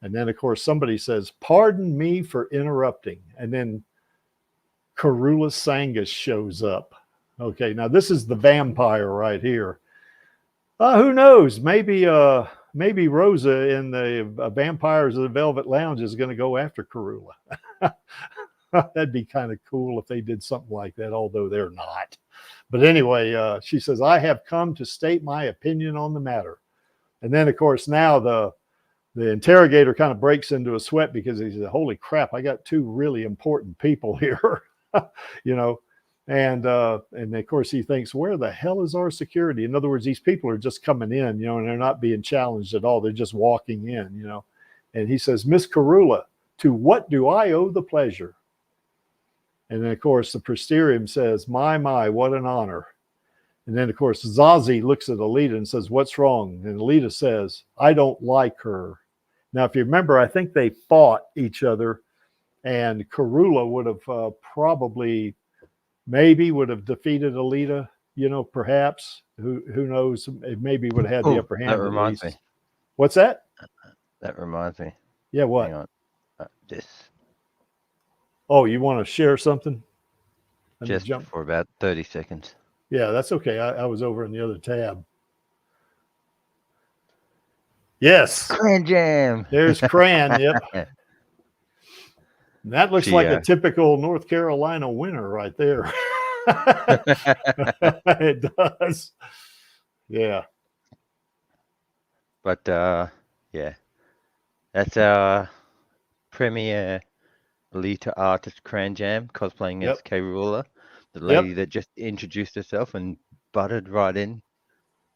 And then, of course, somebody says, "Pardon me for interrupting." And then Karula Sangus shows up. Okay, now this is the vampire right here. Who knows? Maybe Rosa in the Vampires of the Velvet Lounge is going to go after Karula. That'd be kind of cool if they did something like that, although they're not. But anyway, she says, "I have come to state my opinion on the matter." And then, of course, now the interrogator kind of breaks into a sweat because he said, "Holy crap, I got two really important people here," you know. And of course, he thinks, where the hell is our security? In other words, these people are just coming in, you know, and they're not being challenged at all. They're just walking in, you know. And he says, "Miss Karula, to what do I owe the pleasure?" And then, of course, the Presterium says, my, what an honor." And then, of course, Zazie looks at Alita and says, "What's wrong?" And Alita says, "I don't like her." Now, if you remember, I think they fought each other, and Karula would have maybe would have defeated Alita, you know, perhaps. Who knows? It maybe would have had the upper hand. That reminds me. What's that? That reminds me. Yeah, what? Hang on. This. Oh, you want to share something? Just for about 30 seconds. Yeah, that's okay. I was over in the other tab. Yes. KranberriJam. There's Kran, yep. And that looks like a typical North Carolina winter right there. It does. Yeah. But yeah. That's our premier Alita artist KranberriJam cosplaying as Karula, the lady that just introduced herself and butted right in.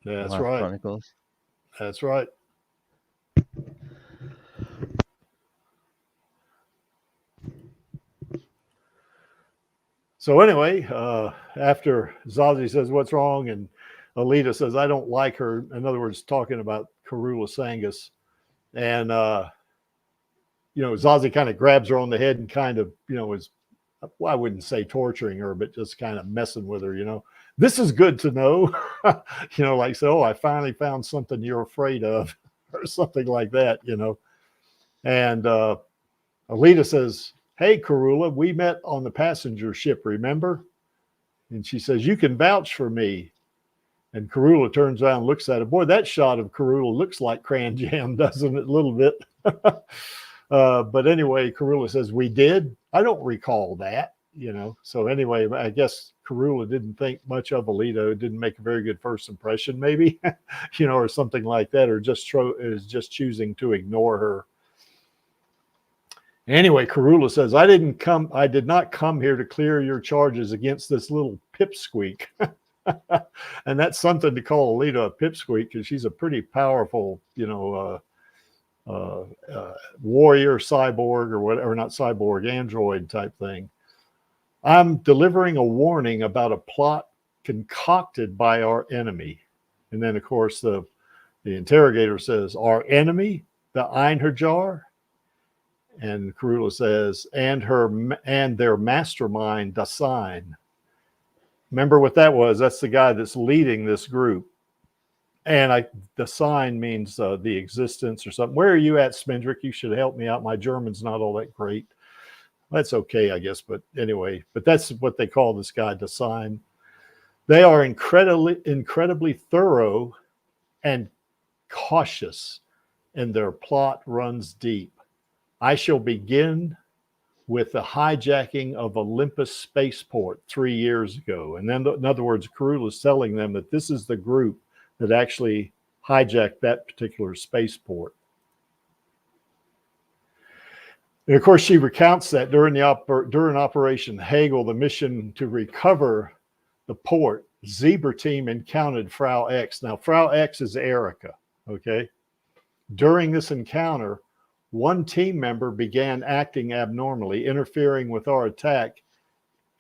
That's Mars right. Chronicles. That's right. So anyway, after Zazie says, "What's wrong?" and Alita says, "I don't like her," in other words, talking about Karula Sangus, and you know, Zazie kind of grabs her on the head and kind of, you know, I wouldn't say torturing her, but just kind of messing with her, you know. "This is good to know," you know, like, "So, I finally found something you're afraid of," or something like that, you know. And Alita says, "Hey, Karula, we met on the passenger ship, remember?" And she says, "You can vouch for me." And Karula turns around and looks at her. Boy, that shot of Karula looks like KranberriJam, doesn't it? A little bit. But anyway, Karula says, "We did? I don't recall that." So anyway, I guess Karula didn't think much of Alita. It didn't make a very good first impression, maybe, or something like that, or is just choosing to ignore her. Anyway, Karula says, I did not come here to clear your charges against this little pipsqueak. And that's something to call Alita a pipsqueak, because she's a pretty powerful, warrior cyborg or whatever, not cyborg, android type thing. I'm delivering a warning about a plot concocted by our enemy. And then, of course, the interrogator says, our enemy, the Einherjar? And Karula says, and their mastermind, Dasein. Remember what that was? That's the guy that's leading this group. And Dasein means the existence or something. Where are you at, Spindrick? You should help me out. My German's not all that great. That's okay, I guess. But anyway, that's what they call this guy, Dasein. They are incredibly thorough and cautious, and their plot runs deep. I shall begin with the hijacking of Olympus spaceport 3 years ago. And then, in other words, Karula is telling them that this is the group that actually hijacked that particular spaceport. And of course, she recounts that during Operation Hagel, the mission to recover the port, Zebra team encountered Frau X. Now, Frau X is Erica, okay? During this encounter, one team member began acting abnormally, interfering with our attack,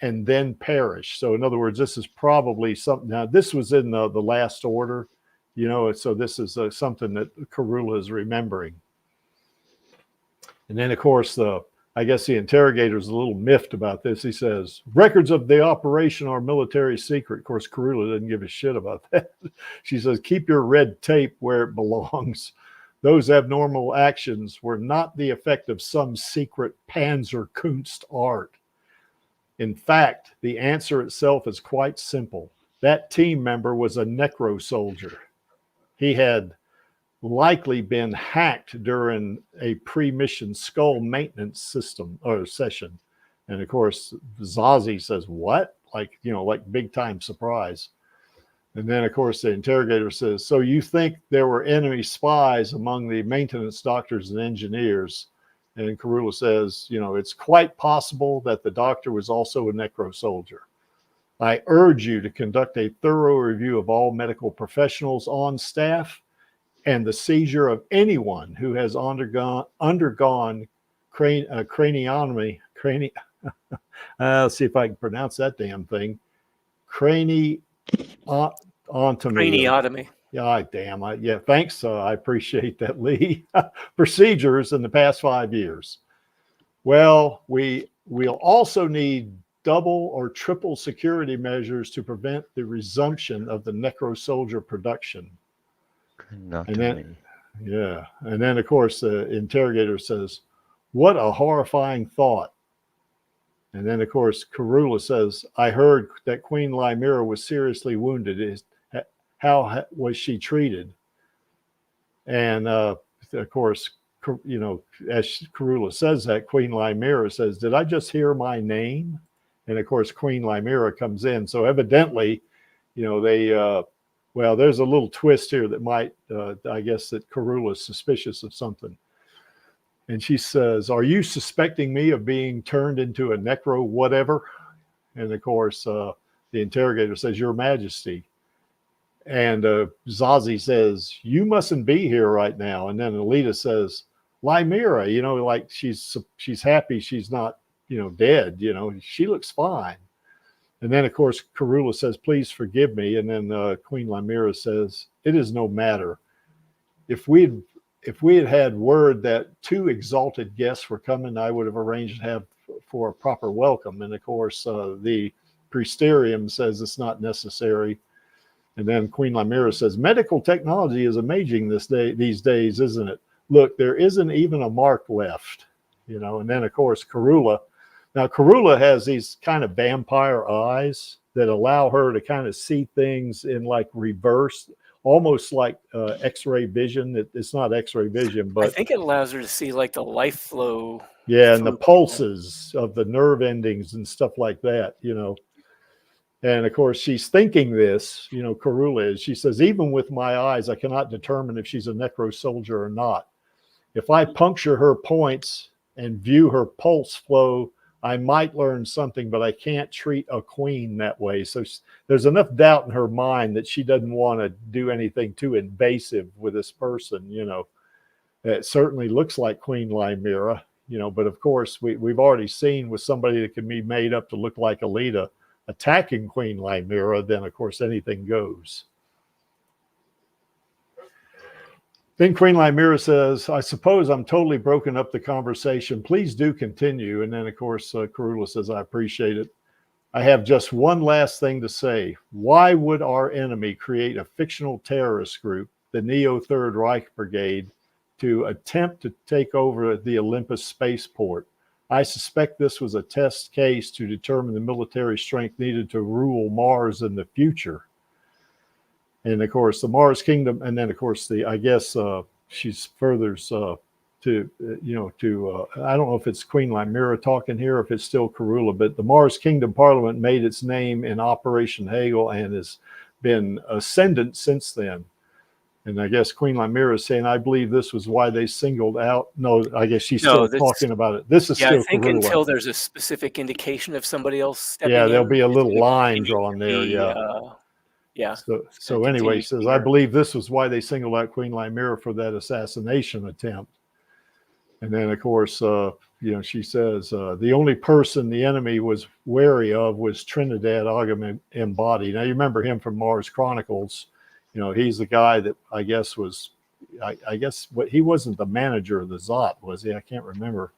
and then perished. So in other words, this is probably something. Now, this was in the last order, so this is something that Karula is remembering. And then, of course, I guess the interrogator is a little miffed about this. He says, records of the operation are military secret. Of course, Karula doesn't give a shit about that. She says, keep your red tape where it belongs. Those abnormal actions were not the effect of some secret Panzerkunst art. In fact, the answer itself is quite simple. That team member was a necro soldier. He had likely been hacked during a pre-mission skull maintenance session. And of course, Zazie says, what? Like big time surprise. And then, of course, the interrogator says, so you think there were enemy spies among the maintenance doctors and engineers? And Karula says, it's quite possible that the doctor was also a necro soldier. I urge you to conduct a thorough review of all medical professionals on staff and the seizure of anyone who has undergone craniotomy. Let's see if I can pronounce that damn thing. Craniotomy. Yeah, damn. Yeah, thanks. I appreciate that, Lee. Procedures in the past 5 years. Well, we'll also need double or triple security measures to prevent the resumption of the necro soldier production. And then, of course, the interrogator says, what a horrifying thought. And then, of course, Karula says, I heard that Queen Lymira was seriously wounded. How was she treated? And, of course, as Karula says that, Queen Lymira says, did I just hear my name? And, of course, Queen Lymira comes in. So evidently, there's a little twist here that might, I guess, that Karula is suspicious of something. And she says, are you suspecting me of being turned into a necro whatever? And of course, the interrogator says, Your Majesty. And Zazie says, you mustn't be here right now. And then Alita says, Lymira, like she's happy she's not, dead. She looks fine. And then, of course, Karula says, please forgive me. And then Queen Lymira says, it is no matter. If we had had word that 2 exalted guests were coming, I would have arranged to have for a proper welcome. And of course, the Priesterium says it's not necessary. And then Queen Lymira says, medical technology is amazing these days, isn't it? Look, there isn't even a mark left, And then, of course, Karula. Now, Karula has these kind of vampire eyes that allow her to kind of see things in like reverse, almost like X-ray vision. It's not X-ray vision, but I think it allows her to see like the life flow. Yeah, and the through people. pulses of the nerve endings and stuff like that, And of course, she's thinking this, Karula is. She says, even with my eyes, I cannot determine if she's a necro soldier or not. If I puncture her points and view her pulse flow, I might learn something, but I can't treat a queen that way. So there's enough doubt in her mind that she doesn't want to do anything too invasive with this person, It certainly looks like Queen Lymira, but of course, we've already seen with somebody that can be made up to look like Alita attacking Queen Lymira, then of course anything goes. Then Queen Lymira says, I suppose I'm totally broken up the conversation. Please do continue. And then, of course, Karula says, I appreciate it. I have just one last thing to say. Why would our enemy create a fictional terrorist group, the Neo Third Reich Brigade, to attempt to take over the Olympus spaceport? I suspect this was a test case to determine the military strength needed to rule Mars in the future. And of course, the Mars Kingdom, and then of course she's furthers I don't know if it's Queen Lymira talking here, or if it's still Karula, but the Mars Kingdom Parliament made its name in Operation Hegel and has been ascendant since then. And I guess Queen Lymira is saying, I believe this was why they singled out. No, I guess she's still talking about it. This is still I think Karula. until there's a specific indication of somebody else stepping in. There'll be a little line drawn there. So anyway, he says, I believe this was why they singled out Queen Lymira for that assassination attempt. And then, of course, she says, the only person the enemy was wary of was Trinidad Ogam Embodied. Now, you remember him from Mars Chronicles. He's the guy that I guess he wasn't the manager of the Zot, was he? I can't remember.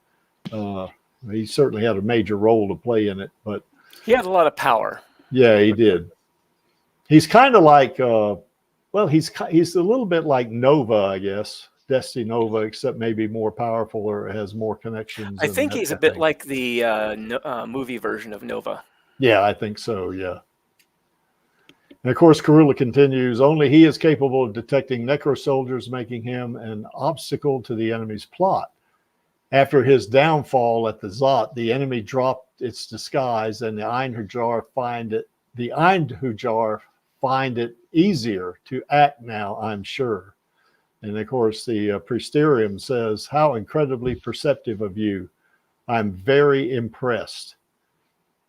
He certainly had a major role to play in it, but he had a lot of power. Yeah, he did. He's kind of like, he's a little bit like Nova, I guess. Destiny Nova, except maybe more powerful or has more connections. I think he's a bit like the movie version of Nova. Yeah, I think so, yeah. And of course, Karula continues, only he is capable of detecting necro soldiers, making him an obstacle to the enemy's plot. After his downfall at the Zot, the enemy dropped its disguise, and the Einherjar find it easier to act now, I'm sure. And of course, the Presterium says, how incredibly perceptive of you. I'm very impressed.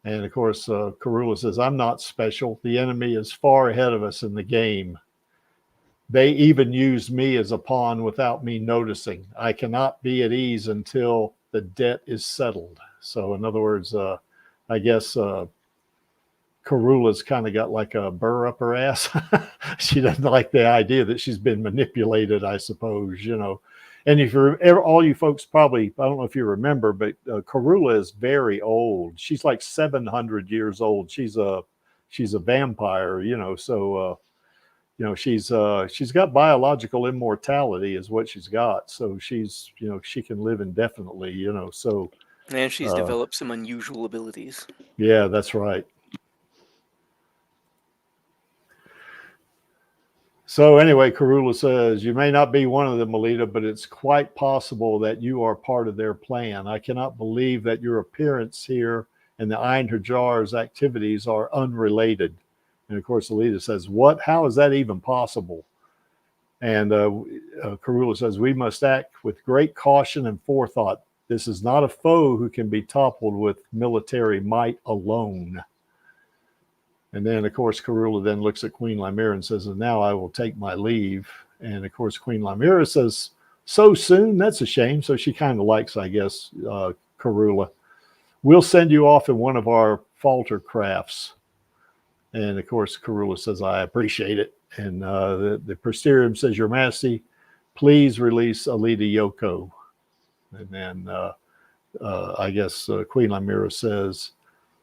And of course, Karula says, I'm not special. The enemy is far ahead of us in the game. They even used me as a pawn without me noticing. I cannot be at ease until the debt is settled. So in other words, I guess Karula's kind of got like a burr up her ass. She doesn't like the idea that she's been manipulated, I suppose, And if you're all you folks probably, I don't know if you remember, but Karula is very old. She's like 700 years old. She's a vampire, so she's got biological immortality is what she's got. So she's, she can live indefinitely, so. And she's developed some unusual abilities. Yeah, that's right. So anyway, Karula says, you may not be one of them, Alita, but it's quite possible that you are part of their plan. I cannot believe that your appearance here and the Einherjar's activities are unrelated. And of course, Alita says, what? How is that even possible? And Karula says, we must act with great caution and forethought. This is not a foe who can be toppled with military might alone. And then, of course, Karula then looks at Queen Lymira and says, and now I will take my leave. And, of course, Queen Lymira says, so soon? That's a shame. So she kind of likes, I guess, Karula. We'll send you off in one of our falter crafts. And, of course, Karula says, I appreciate it. And the Presterium says, Your Majesty, please release Alita Yoko. And then I guess Queen Lymira says,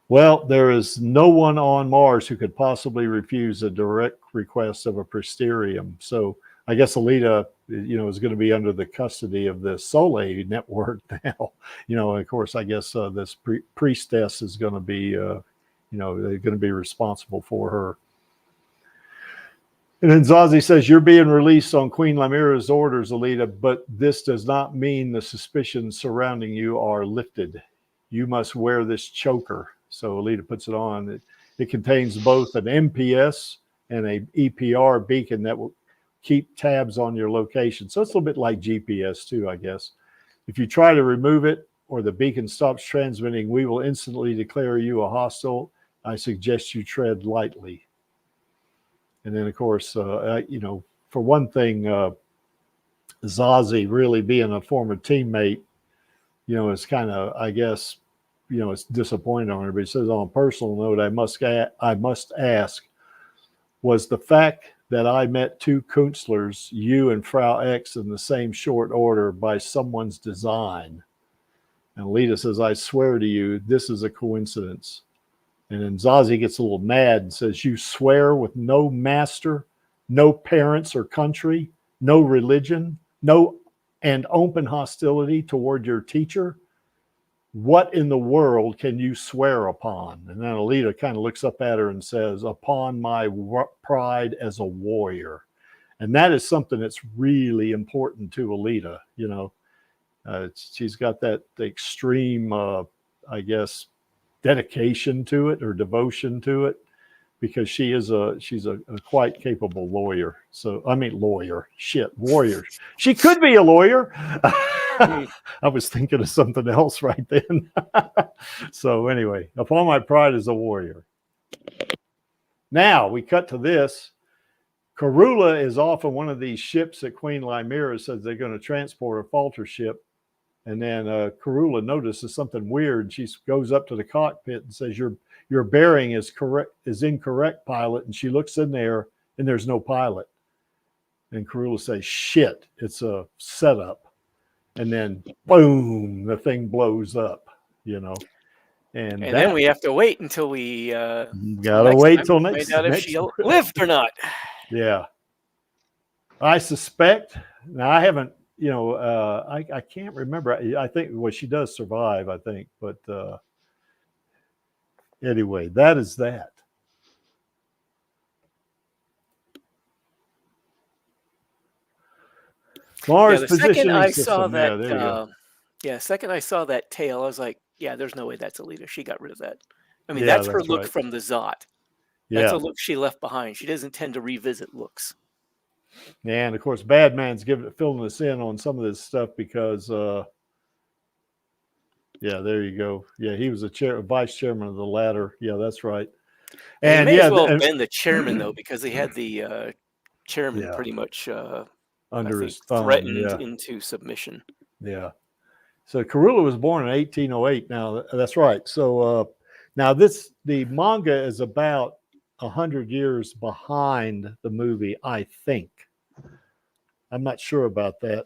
well, there is no one on Mars who could possibly refuse a direct request of a Presterium. So I guess Alita, is going to be under the custody of the Soleil network now. Of course, I guess this priestess is going to be, they're going to be responsible for her. And then Zazie says, you're being released on Queen Lamira's orders, Alita, but this does not mean the suspicions surrounding you are lifted. You must wear this choker. So Alita puts it on. It contains both an MPS and a EPR beacon that will keep tabs on your location. So it's a little bit like GPS too, I guess. If you try to remove it or the beacon stops transmitting, we will instantly declare you a hostile. I suggest you tread lightly. And then, of course, you know, for one thing, Zazie really being a former teammate, you know, is kind of, I guess, you know, it's disappointing on her. But he says, on a personal note, I must ask, was the fact that I met two Künstlers, you and Frau X, in the same short order by someone's design? And Alita says, I swear to you, this is a coincidence. And then Zazie gets a little mad and says, you swear with no master, no parents or country, no religion, no and open hostility toward your teacher? What in the world can you swear upon? And then Alita kind of looks up at her and says, upon my pride as a warrior. And that is something that's really important to Alita. You know, she's got that extreme, I guess, dedication to it or devotion to it, because she's a quite capable lawyer. So I mean warrior. She could be a lawyer. I was thinking of something else right then. So anyway, upon my pride as a warrior. Now we cut to this. Karula is off on one of these ships that Queen Lamira says they're going to transport, a falter ship. And then Karula notices something weird. She goes up to the cockpit and says, your bearing is incorrect, pilot. And she looks in there and there's no pilot. And Karula says, shit, it's a setup. And then boom, the thing blows up, you know. And then we have to wait until we gotta wait till next. Find out if she lived or not. Yeah, I suspect. Now I haven't. You know, I can't remember. I think, well, she does survive, I think. But anyway, that is that. Mars second I system. saw that, second I saw that tail, I was like, yeah, there's no way that's Alita. She got rid of that. I mean, that's her look from the Zot. That's a look she left behind. She doesn't tend to revisit looks. Yeah, and of course, Badman's filling us in on some of this stuff because, yeah, there you go. Yeah, he was vice chairman of the latter. Yeah, that's right. And he may as well have been the chairman though, because they had the chairman pretty much under his thumb, threatened into submission. Yeah. So Karula was born in 1808. Now that's right. So now the manga is about 100 years behind the movie, I think. I'm not sure about that.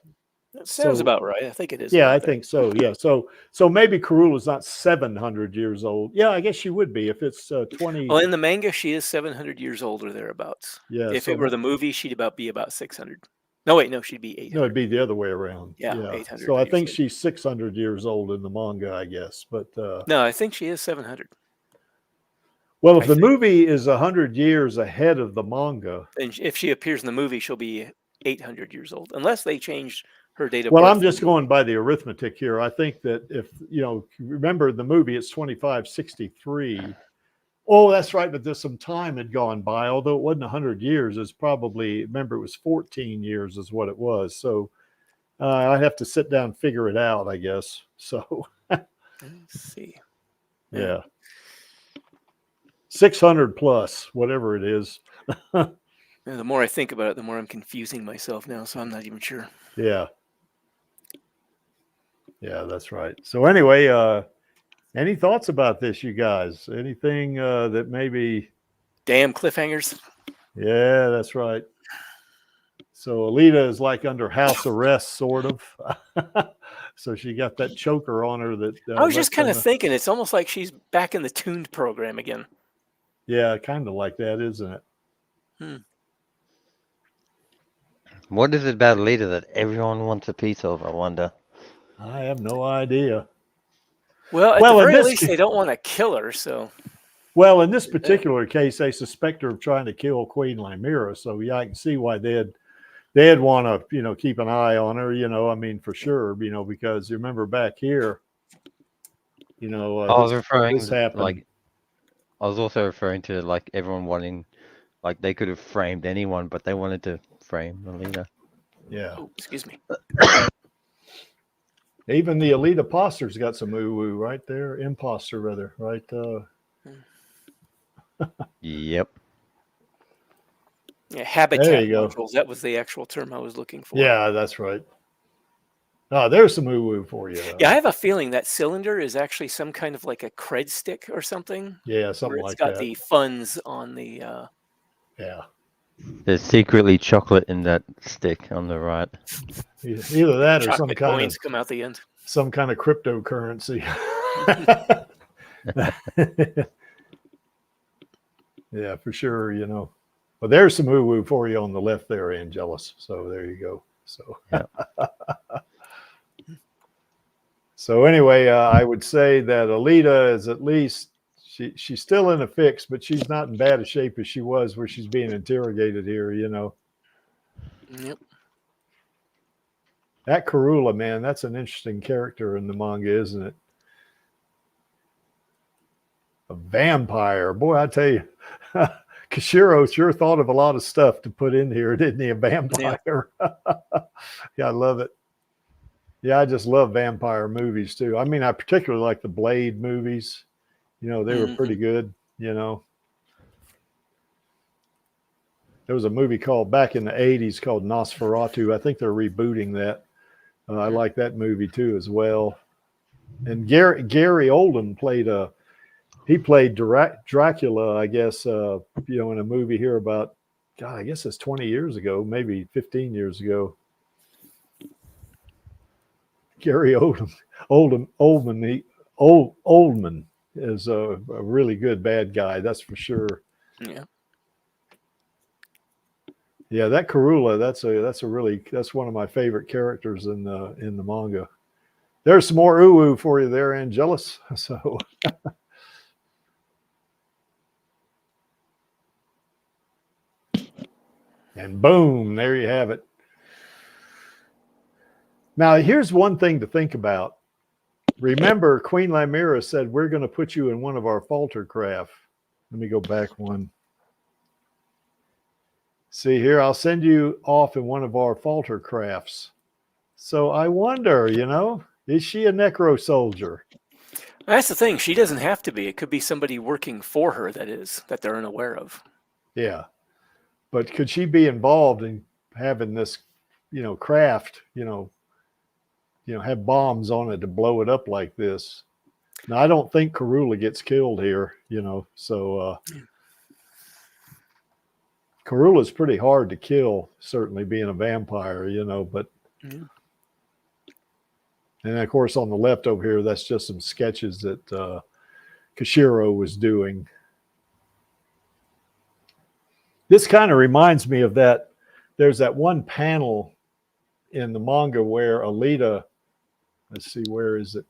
That sounds about right. I think it is. Yeah, I think so. Yeah. So maybe Karula's not 700 years old. Yeah, I guess she would be if it's 20. Well, in the manga, she is 700 years old or thereabouts. Yeah. If it were the movie, she'd be about 600. No, wait, no, she'd be 800. No, it'd be the other way around. Yeah, 800. So I think she's 600 years old in the manga, I guess. But no, I think she is 700. Well, if the movie is 100 years ahead of the manga, and if she appears in the movie, she'll be 800 years old, unless they changed her date of birth. Well, I'm just going by the arithmetic here. I think that if, you know, remember the movie, it's 2563. Oh, that's right. But there's some time had gone by, although it wasn't 100 years. It's probably, remember, it was 14 years is what it was. So I have to sit down and figure it out, I guess. So let's see. Yeah. 600 plus, whatever it is. The more I think about it, the more I'm confusing myself now. So I'm not even sure. Yeah. Yeah, that's right. So anyway, any thoughts about this, you guys? Anything that maybe... Damn cliffhangers. Yeah, that's right. So Alita is like under house arrest, sort of. So she got that choker on her that... I was just kind of thinking, it's almost like she's back in the tuned program again. Yeah, kind of like that, isn't it? What is it about Alita that everyone wants a piece of, I wonder? I have no idea. Well, at the very least, they don't want to kill her, so... Well, in this particular case, they suspect her of trying to kill Queen Lymera. So yeah, I can see why they'd want to, you know, keep an eye on her, you know, I mean, for sure, you know, because you remember back here, you know, I was referring this happened. like, I was also referring to like everyone wanting, like they could have framed anyone, but they wanted to frame Alita. Yeah. Oh, excuse me. Even the Alita poster's got some woo-woo right there. Imposter, rather, right? Yep. Yeah, habitat modules. That was the actual term I was looking for. Yeah, that's right. Oh, there's some woo-woo for you. Yeah, I have a feeling that cylinder is actually some kind of like a cred stick or something. Yeah, something like that. It's got the funds on the... Yeah. There's secretly chocolate in that stick on the right. Either that or some kind of come out the end. Some kind of cryptocurrency. Yeah, for sure, you know. But there's some woo-woo for you on the left there, Angelus. So there you go. So yeah. So anyway, I would say that Alita is at least she's still in a fix, but she's not in bad a shape as she was where she's being interrogated here, you know. Yep. That Karula, man, that's an interesting character in the manga, isn't it? A vampire. Boy, I tell you, Kishiro sure thought of a lot of stuff to put in here, didn't he? A vampire. Yeah, I love it. Yeah, I just love vampire movies too. I mean, I particularly like the Blade movies. You know, they were pretty good, you know. There was a movie called back in the 80s called Nosferatu. I think they're rebooting that. I like that movie too as well. And Gary Oldman played Dracula, I guess, you know, in a movie here about, God, I guess it's 20 years ago, maybe 15 years ago. Gary Oldman is a really good bad guy, that's for sure. Yeah. Yeah, that Karula, that's one of my favorite characters in the manga. There's some more ooh-woo for you there, Angelus. So and boom, there you have it. Now, here's one thing to think about. Remember, Queen Lymera said, we're going to put you in one of our falter craft. Let me go back one. See here, I'll send you off in one of our falter crafts. So I wonder, you know, is she a necro soldier? That's the thing. She doesn't have to be. It could be somebody working for her that they're unaware of. Yeah. But could she be involved in having this, you know, craft, you know, have bombs on it to blow it up like this? Now, I don't think Karula gets killed here, you know, so Karula's pretty hard to kill, certainly being a vampire, you know, but and of course on the left over here, that's just some sketches that Kishiro was doing. This kind of reminds me of that. There's that one panel in the manga where Alita, let's see, where is it?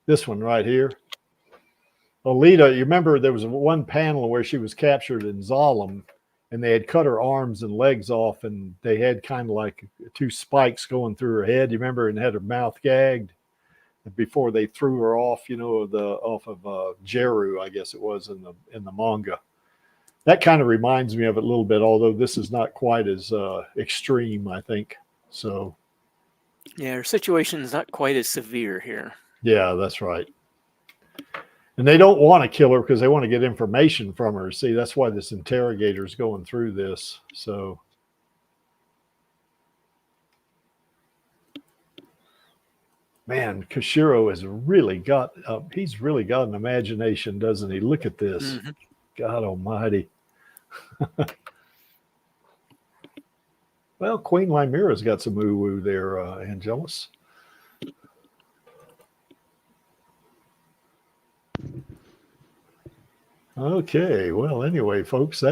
This one right here. Alita, you remember there was one panel where she was captured in Zalem and they had cut her arms and legs off and they had kind of like two spikes going through her head. You remember, and had her mouth gagged before they threw her off, you know, off of Jeru, I guess it was in the manga. That kind of reminds me of it a little bit, although this is not quite as extreme, I think. So, yeah, her situation is not quite as severe here. Yeah, that's right. And they don't want to kill her because they want to get information from her. See, that's why this interrogator is going through this. So, man, Kishiro has really got he's really got an imagination, doesn't he? Look at this. God almighty. Well, Queen Lymera's got some woo-woo there, Angelus. Okay, well, anyway, folks,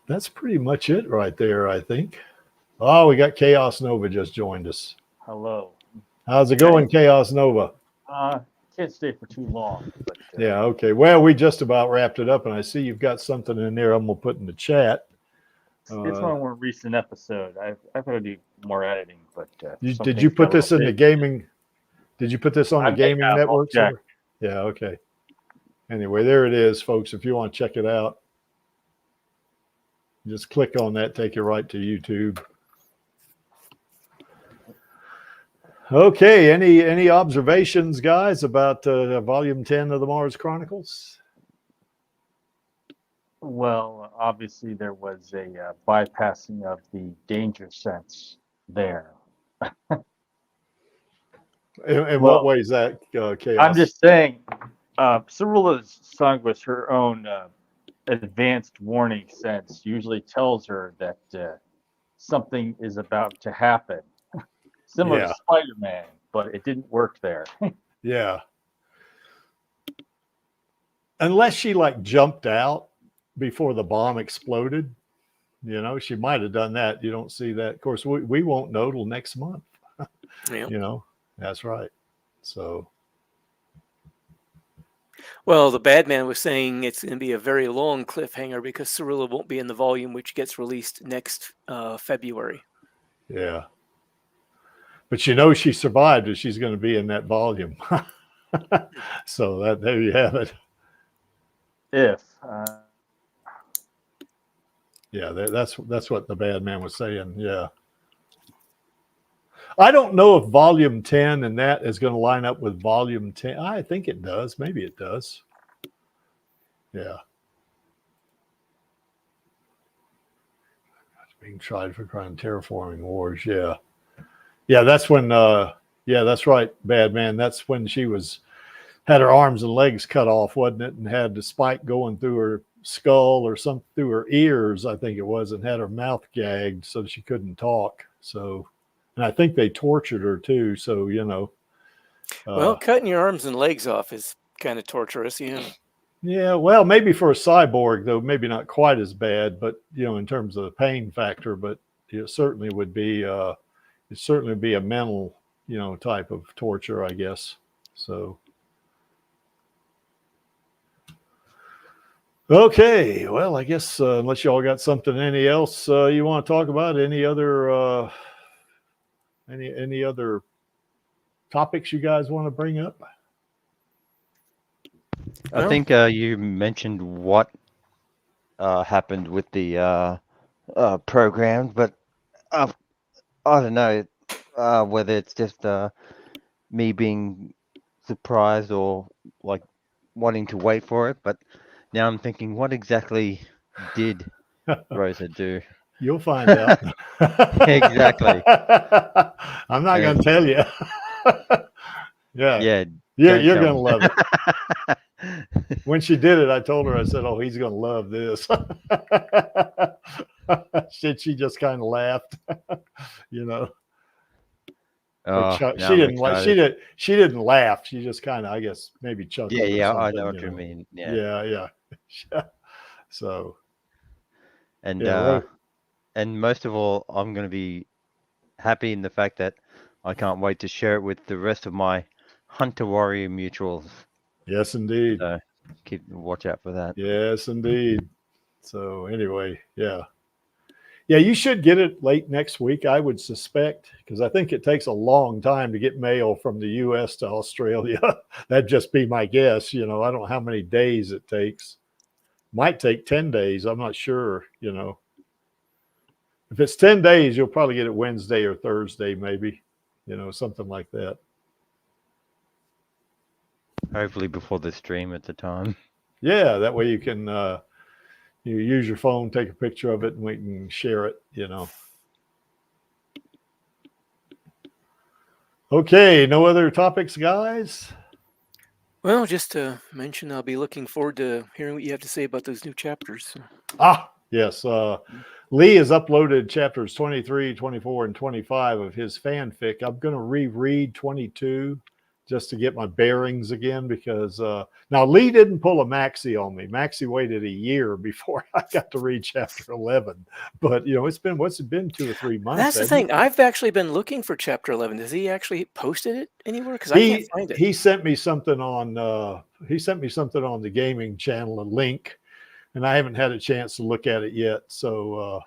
that's pretty much it right there, I think. Oh, we got Chaos Nova just joined us. Hello. How's it going, Chaos Nova? can't stay for too long. But, yeah, okay. Well, we just about wrapped it up, and I see you've got something in there I'm going to put in the chat. It's one more recent episode. I've got to do more editing, but did you put this in the gaming? Did you put this on the gaming network? Yeah, okay. Anyway, there it is, folks. If you want to check it out, just click on that, take you right to YouTube. Okay, any observations, guys, about Volume 10 of the Mars Chronicles? Well, obviously there was a bypassing of the danger sense there. In what way is that chaos? I'm just saying, Cyrilla's song was her own advanced warning sense. Usually tells her that something is about to happen. Similar to Spider-Man, but it didn't work there. Yeah. Unless she like jumped out before the bomb exploded, you know, she might have done that. You don't see that. Of course, we won't know till next month. Yeah. You know, that's right. So. Well, the bad man was saying it's going to be a very long cliffhanger because Cyrilla won't be in the volume, which gets released next February. Yeah. But you know she survived and she's going to be in that volume. So there you have it. Yeah, that's what the bad man was saying. Yeah. I don't know if Volume 10 and that is going to line up with Volume 10. I think it does. Maybe it does. Yeah. Being tried for crime, terraforming wars. Yeah. Yeah, that's when, yeah, that's right, bad man. That's when she had her arms and legs cut off, wasn't it? And had the spike going through her skull or something through her ears, I think it was, and had her mouth gagged so she couldn't talk. So, and I think they tortured her too. So, you know. Well, cutting your arms and legs off is kind of torturous, yeah. Yeah, well, maybe for a cyborg, though, maybe not quite as bad, but, you know, in terms of the pain factor, but it certainly would be, it'd certainly be a mental, you know, type of torture, I guess. So. Okay, well, I guess unless y'all got something, any else you want to talk about, any other topics you guys want to bring up? I think you mentioned what happened with the program, but I don't know whether it's just me being surprised or like wanting to wait for it, but now I'm thinking, what exactly did Rosa do? You'll find out. Exactly. I'm not going to tell you. Yeah. Yeah. You're going to love it. When she did it, I told her, I said, oh, he's going to love this. She just kind of laughed, you know. She didn't laugh. She just kind of, I guess, maybe chuckled. Yeah, I know what you mean. Yeah. So, and and most of all, I'm going to be happy in the fact that I can't wait to share it with the rest of my Hunter Warrior mutuals. Yes, indeed. So watch out for that. Yes, indeed. So anyway, yeah, you should get it late next week, I would suspect, because I think it takes a long time to get mail from the U.S. to Australia. That'd just be my guess. You know, I don't know how many days it takes. Might take 10 days. I'm not sure, you know. If it's 10 days, you'll probably get it Wednesday or Thursday, maybe, you know, something like that. Hopefully before the stream at the time. Yeah, that way you can you use your phone, take a picture of it, and we can share it, you know. Okay, no other topics, guys? Well, just to mention, I'll be looking forward to hearing what you have to say about those new chapters. Yes. Lee has uploaded chapters 23, 24, and 25 of his fanfic. I'm going to reread 22 just to get my bearings again, because now Lee didn't pull a Maxie on me. Maxie waited a year before I got to read chapter 11. But it's been, what's it been, 2 or 3 months? That's the thing. I've actually been looking for chapter 11. Has he actually posted it anywhere? Because I can't find it. He sent me something on the gaming channel, a link, and I haven't had a chance to look at it yet. So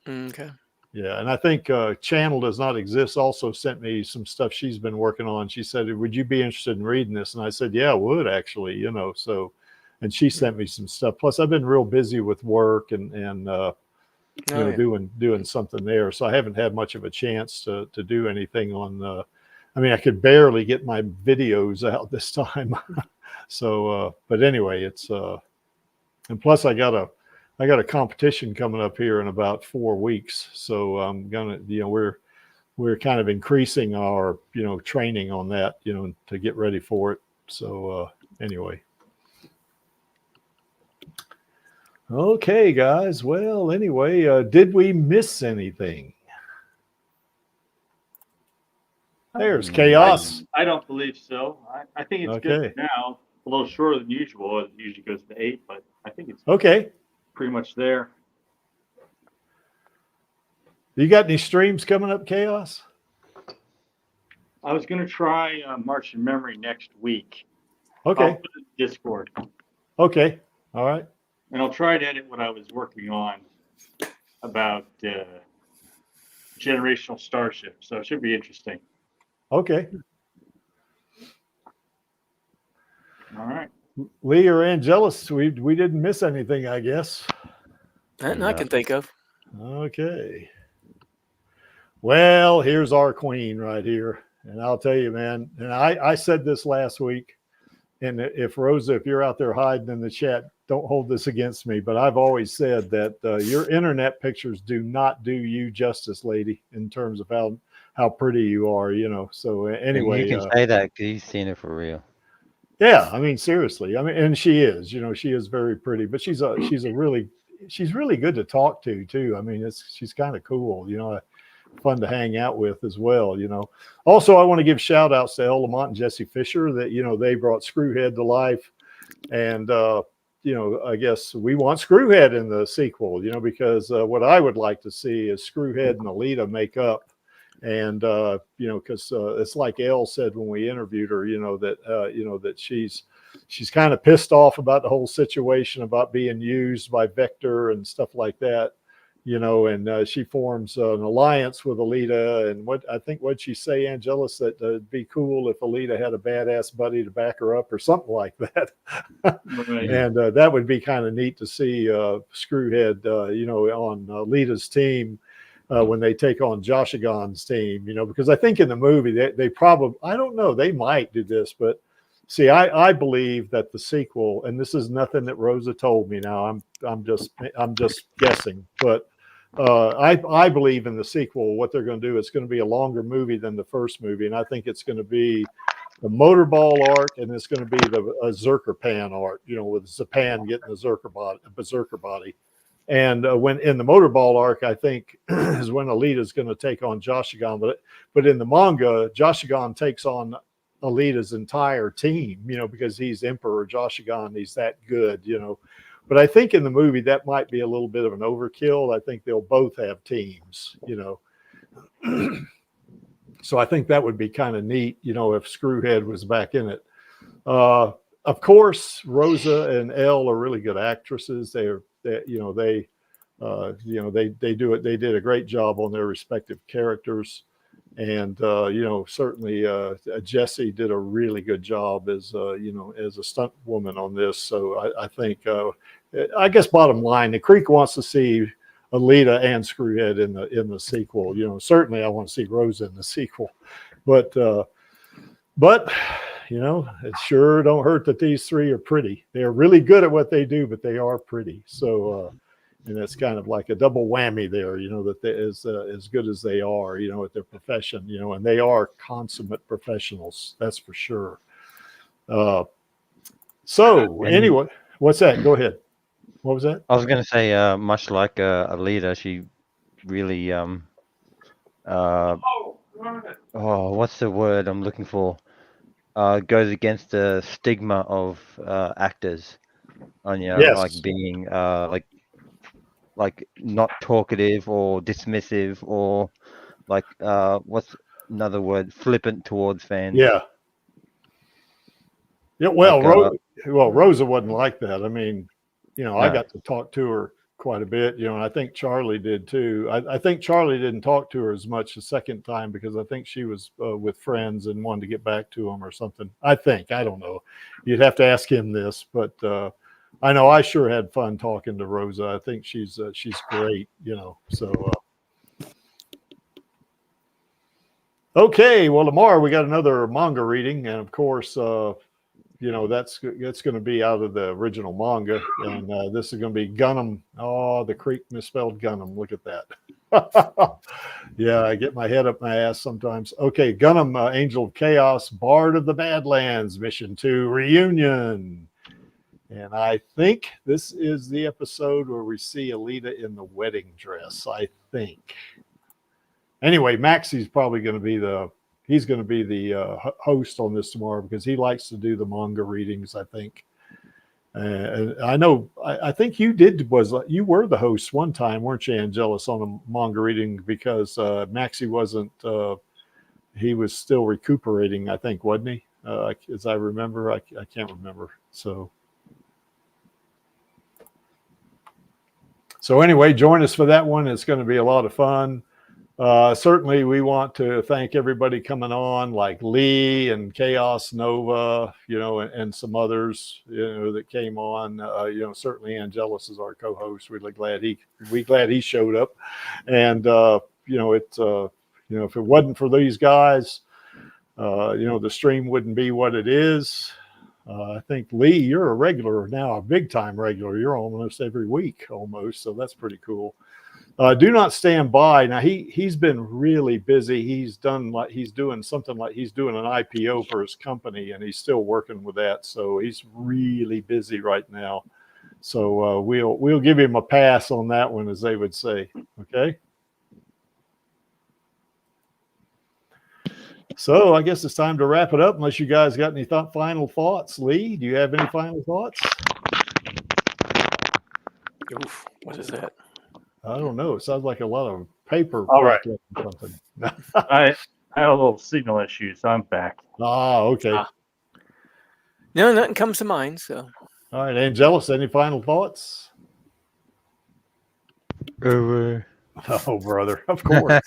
okay. Yeah, and I think Channel Does Not Exist also sent me some stuff she's been working on. She said, "Would you be interested in reading this?" And I said, "Yeah, I would actually." So, and she sent me some stuff. Plus, I've been real busy with work and doing something there, so I haven't had much of a chance to do anything on. I could barely get my videos out this time. So, but anyway, it's and plus I got a competition coming up here in about 4 weeks. So I'm gonna, we're kind of increasing our, training on that, to get ready for it. So anyway. Okay, guys. Well, anyway, did we miss anything? There's Chaos. I don't believe so. I think it's good now. A little shorter than usual. It usually goes to 8, but I think it's okay. Pretty much there. You got any streams coming up, Chaos? I was going to try March in Memory next week. Okay. I'll put it in Discord. Okay. All right. And I'll try to edit what I was working on about generational starship. So it should be interesting. Okay. All right. Lee or Angelus, we didn't miss anything, I guess. Nothing I can think of. Okay. Well, here's our queen right here. And I'll tell you, man, and I said this last week, and if Rosa, if you're out there hiding in the chat, don't hold this against me, but I've always said that your internet pictures do not do you justice, lady, in terms of how pretty you are, So anyway. And you can say that because you've seen it for real. Yeah, seriously. And she is, she is very pretty, but she's really good to talk to too. She's kind of cool, fun to hang out with as well, Also, I want to give shout outs to El Lamont and Jesse Fisher that, they brought Screwhead to life. And, I guess we want Screwhead in the sequel, because what I would like to see is Screwhead and Alita make up. And because it's like Elle said when we interviewed her, that she's kind of pissed off about the whole situation about being used by Vector and stuff like that, and she forms an alliance with Alita. And what'd she say, Angelus, that it'd be cool if Alita had a badass buddy to back her up or something like that. Right. And that would be kind of neat to see Screwhead, on Alita's team. When they take on Joshigon's team, because I think in the movie they probably, I don't know, they might do this, but see, I believe that the sequel, and this is nothing that Rosa told me now, I'm just guessing, but I believe in the sequel, what they're going to do, it's going to be a longer movie than the first movie, and I think it's going to be the motorball art, and it's going to be the Zerker Pan art, with Zapan getting the berserker body. And when in the motorball arc, I think is when Alita's going to take on Joshigon. But in the manga, Joshigon takes on Alita's entire team, because he's Emperor Joshigon. He's that good, But I think in the movie that might be a little bit of an overkill. I think they'll both have teams, So I think that would be kind of neat, if Screwhead was back in it. Of course, Rosa and Elle are really good actresses. They did a great job on their respective characters, and certainly Jessie did a really good job as a stunt woman on this. So I think I guess bottom line, the Creek wants to see Alita and Screwhead in the sequel. Certainly I want to see Rosa in the sequel, but it sure don't hurt that these three are pretty. They're really good at what they do, but they are pretty. So, and it's kind of like a double whammy there, that they, as good as they are, at their profession, and they are consummate professionals. That's for sure. So anyway, what's that? Go ahead. What was that? I was going to say, much like Alita, she really, what's the word I'm looking for? goes against the stigma of actors on like being like not talkative or dismissive or like what's another word, flippant towards fans. Yeah. Well, like, Rosa wasn't like that. I mean, No. I got to talk to her quite a bit, and I think Charlie did too. I think Charlie didn't talk to her as much the second time because I think she was with friends and wanted to get back to them or something. I don't know. You'd have to ask him this, but I know I sure had fun talking to Rosa. I think she's great, so. Okay, well, tomorrow we got another manga reading, and of course, that's going to be out of the original manga, and this is going to be Gundam. Oh, the Creek misspelled Gundam. Look at that. Yeah, I get my head up my ass sometimes. Okay, Gundam Angel of Chaos, Bard of the Badlands, Mission 2 Reunion. And I think this is the episode where we see Alita in the wedding dress, I think. Anyway, Maxi's probably going to be the host on this tomorrow because he likes to do the manga readings, I think. I know, I think you were the host one time, weren't you, Angelus, on a manga reading because Maxi wasn't, he was still recuperating, I think, wasn't he? As I remember, I can't remember. So anyway, join us for that one. It's going to be a lot of fun. Certainly, we want to thank everybody coming on, like Lee and Chaos Nova, and some others, that came on. Certainly Angelus is our co-host. We're glad he showed up. And if it wasn't for these guys, the stream wouldn't be what it is. I think Lee, you're a regular now, a big time regular. You're almost every week, almost. So that's pretty cool. Do not stand by. Now he's been really busy. He's doing something like he's doing an IPO for his company, and he's still working with that. So he's really busy right now. So we'll give him a pass on that one, as they would say. Okay. So I guess it's time to wrap it up. Unless you guys got any final thoughts, Lee? Do you have any final thoughts? Oof, what is that? I don't know. It sounds like a lot of paper. All right. Something. I had a little signal issue, so I'm back. Okay. No, nothing comes to mind. So. All right, Angelus, any final thoughts? Oh, brother. Of course.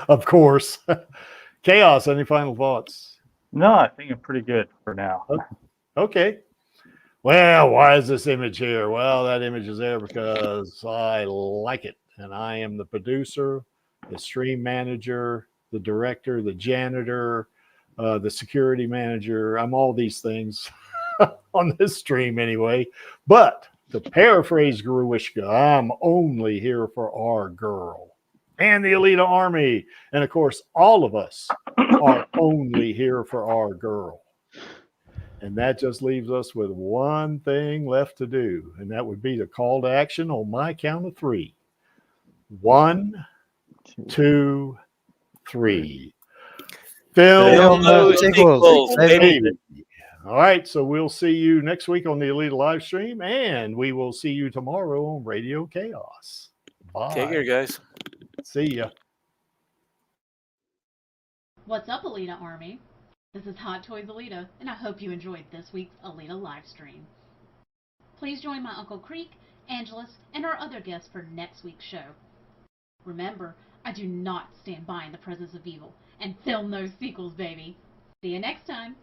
Of course. Chaos, any final thoughts? No, I think I'm pretty good for now. Okay. Well, why is this image here? Well, that image is there because I like it. And I am the producer, the stream manager, the director, the janitor, the security manager. I'm all these things on this stream anyway. But to paraphrase Gruishka, I'm only here for our girl and the Alita Army. And of course, all of us are only here for our girl. And that just leaves us with one thing left to do, and that would be the call to action on my count of 3. 1, 2, 3. Film those sequels, baby. All right, so we'll see you next week on the Alita Livestream, and we will see you tomorrow on Radio Chaos. Bye. Take care, guys. See ya. What's up, Alita Army? This is Hot Toys Alita, and I hope you enjoyed this week's Alita Livestream. Please join my Uncle Creek, Angelus, and our other guests for next week's show. Remember, I do not stand by in the presence of evil, and film those sequels, baby. See you next time.